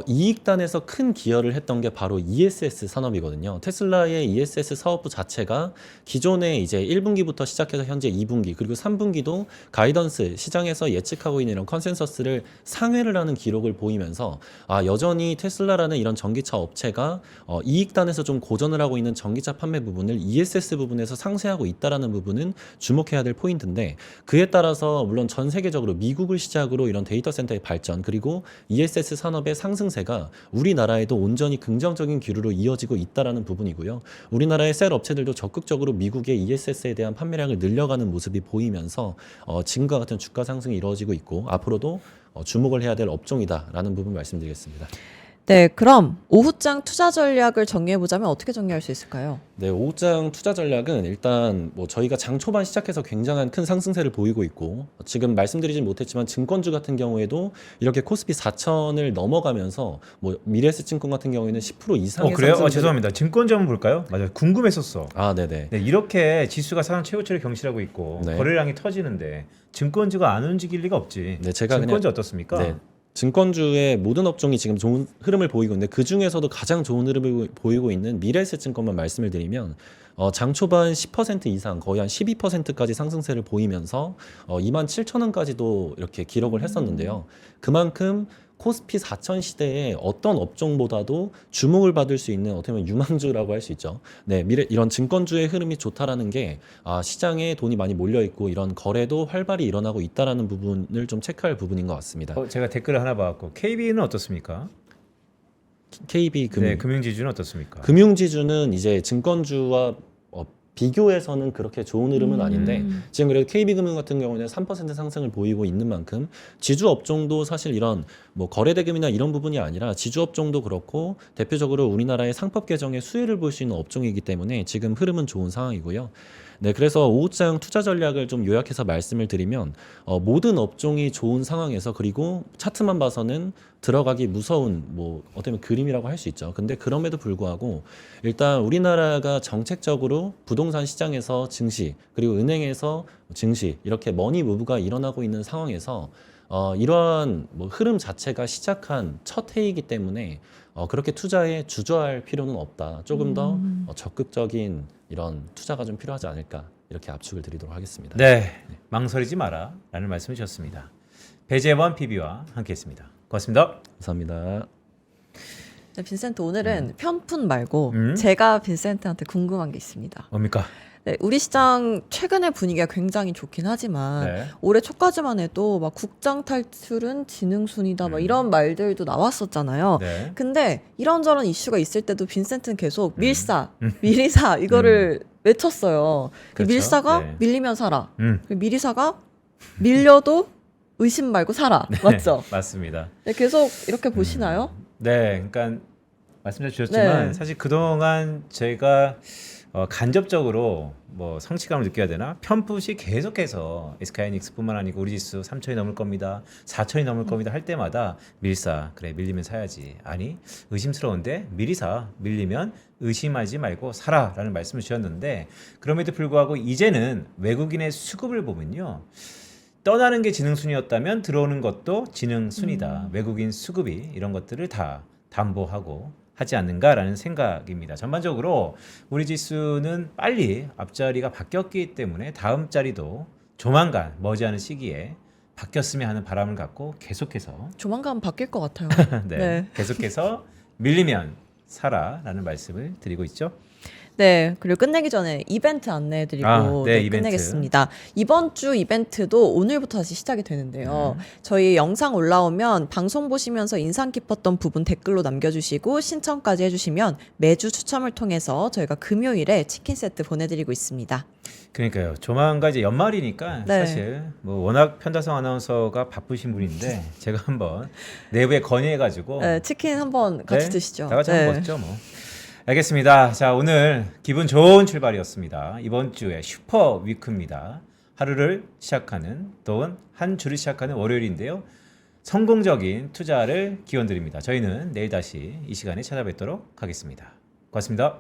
이익단에서 큰 기여를 했던 게 바로 ESS 산업이거든요. 테슬라의 ESS 사업부 자체가 기존에 이제 1분기부터 시작해서 현재 2분기 그리고 3분기도 가이던스 시장에서 예측하고 있는 이런 컨센서스를 상회를 하는 기록을 보이면서 여전히 테슬라라는 이런 전기차 업체가 이익단에서 좀 고전을 하고 있는 전기차 판매 부분을 ESS 부분에서 상쇄하고 있다라는 부분은 주목해야 될 포인트인데 그에 따라서 물론 전 세계적으로 미국을 시작으로 이런 데이터 센터의 발전 그리고 ESS 산업의 상승세가 우리나라에도 온전히 긍정적인 기류로 이어지고 있다라는 부분이고요. 우리나라의 셀 업체들도 적극적으로 미국의 ESS에 대한 판매량을 늘려가는 모습이 보이면서 지금과 같은 주가 상승이 이루어지고 있고 앞으로도 주목을 해야 될 업종이다라는 부분 말씀드리겠습니다. 네, 그럼 오후장 투자 전략을 정리해보자면 어떻게 정리할 수 있을까요? 네, 오후장 투자 전략은 일단 뭐 저희가 장 초반 시작해서 굉장한 큰 상승세를 보이고 있고 지금 말씀드리진 못했지만 증권주 같은 경우에도 이렇게 코스피 4천을 넘어가면서 뭐 미래에셋증권 같은 경우에는 10% 이상의 그래요? 상승세를- 죄송합니다. 증권주 한번 볼까요? 맞아요. 궁금했었어. 네네. 네, 이렇게 지수가 사상 최고치를 경신하고 있고 네. 거래량이 터지는데 증권주가 안 움직일 리가 없지. 네, 제가 증권주 그냥- 어떻습니까? 네. 증권주의 모든 업종이 지금 좋은 흐름을 보이고 있는데 그 중에서도 가장 좋은 흐름을 보이고 있는 미래에셋증권만 말씀을 드리면 장 초반 10% 이상 거의 한 12%까지 상승세를 보이면서 27,000원까지도 이렇게 기록을 했었는데요. 그만큼 코스피 4천 시대에 어떤 업종보다도 주목을 받을 수 있는 어떻게 보면 유망주라고 할 수 있죠. 네, 이런 증권주의 흐름이 좋다라는 게 시장에 돈이 많이 몰려 있고 이런 거래도 활발히 일어나고 있다라는 부분을 좀 체크할 부분인 것 같습니다. 제가 댓글을 하나 봐갖고 KB는 어떻습니까? KB 네, 금융지주는 어떻습니까? 금융지주는 이제 증권주와 비교해서는 그렇게 좋은 흐름은 아닌데 지금 그래도 KB금융 같은 경우는 3% 상승을 보이고 있는 만큼 지주 업종도 사실 이런 뭐 거래대금이나 이런 부분이 아니라 지주 업종도 그렇고 대표적으로 우리나라의 상법 개정의 수혜를 볼 수 있는 업종이기 때문에 지금 흐름은 좋은 상황이고요. 네, 그래서 오후장 투자 전략을 좀 요약해서 말씀을 드리면 모든 업종이 좋은 상황에서 그리고 차트만 봐서는 들어가기 무서운 뭐 어떻게 보면 그림이라고 할 수 있죠. 근데 그럼에도 불구하고 일단 우리나라가 정책적으로 부동산 시장에서 증시 그리고 은행에서 증시 이렇게 머니 무브가 일어나고 있는 상황에서 이러한 뭐 흐름 자체가 시작한 첫 해이기 때문에 그렇게 투자에 주저할 필요는 없다. 조금 더 적극적인 이런 투자가 좀 필요하지 않을까 이렇게 압축을 드리도록 하겠습니다. 네, 망설이지 마라 라는 말씀을 주셨습니다. 배재원 PB와 함께했습니다. 고맙습니다. 감사합니다. 네, 빈센트 오늘은 편푼 말고 음? 제가 빈센트한테 궁금한 게 있습니다. 뭡니까? 네, 우리 시장 최근의 분위기가 굉장히 좋긴 하지만 네. 올해 초까지만 해도 막 국장 탈출은 지능순이다 막 이런 말들도 나왔었잖아요. 네. 근데 이런저런 이슈가 있을 때도 빈센트는 계속 밀사, 미리사 이거를 외쳤어요. 이 그렇죠. 밀사가 네. 밀리면 사라. 음. 그리고 미리사가 밀려도 의심 말고 사라. 맞죠? 맞습니다. 네, 계속 이렇게 보시나요? 네, 그러니까 말씀 잘 주셨지만 네. 사실 그동안 제가 간접적으로 뭐 성취감을 느껴야 되나 편풋이 계속해서 SK하이닉스뿐만 아니고 우리 지수 3천이 넘을 겁니다, 4천이 넘을 겁니다 할 때마다 밀사 그래 밀리면 사야지, 아니 의심스러운데 미리 사, 밀리면 의심하지 말고 사라라는 말씀을 주셨는데 그럼에도 불구하고 이제는 외국인의 수급을 보면요. 떠나는 게 지능순이었다면 들어오는 것도 지능순이다. 외국인 수급이 이런 것들을 다 담보하고 하지 않는가라는 생각입니다. 전반적으로 우리 지수는 빨리 앞자리가 바뀌었기 때문에 다음 자리도 조만간 머지않은 시기에 바뀌었으면 하는 바람을 갖고 계속해서 조만간 바뀔 것 같아요. 네, 네. 계속해서 밀리면 사라라는 말씀을 드리고 있죠. 네, 그리고 끝내기 전에 이벤트 안내해드리고 네, 네, 이벤트. 끝내겠습니다. 이번 주 이벤트도 오늘부터 다시 시작이 되는데요. 저희 영상 올라오면 방송 보시면서 인상 깊었던 부분 댓글로 남겨주시고 신청까지 해주시면 매주 추첨을 통해서 저희가 금요일에 치킨 세트 보내드리고 있습니다. 그러니까요. 조만간 이제 연말이니까 네. 사실 뭐 워낙 편다성 아나운서가 바쁘신 분인데 제가 한번 내부에 건의해가지고 네, 치킨 한번 같이 네, 드시죠. 다 같이 네. 한번 먹죠 뭐. 알겠습니다. 자, 오늘 기분 좋은 출발이었습니다. 이번 주에 슈퍼 위크입니다. 하루를 시작하는 또는 한 주를 시작하는 월요일인데요. 성공적인 투자를 기원드립니다. 저희는 내일 다시 이 시간에 찾아뵙도록 하겠습니다. 고맙습니다.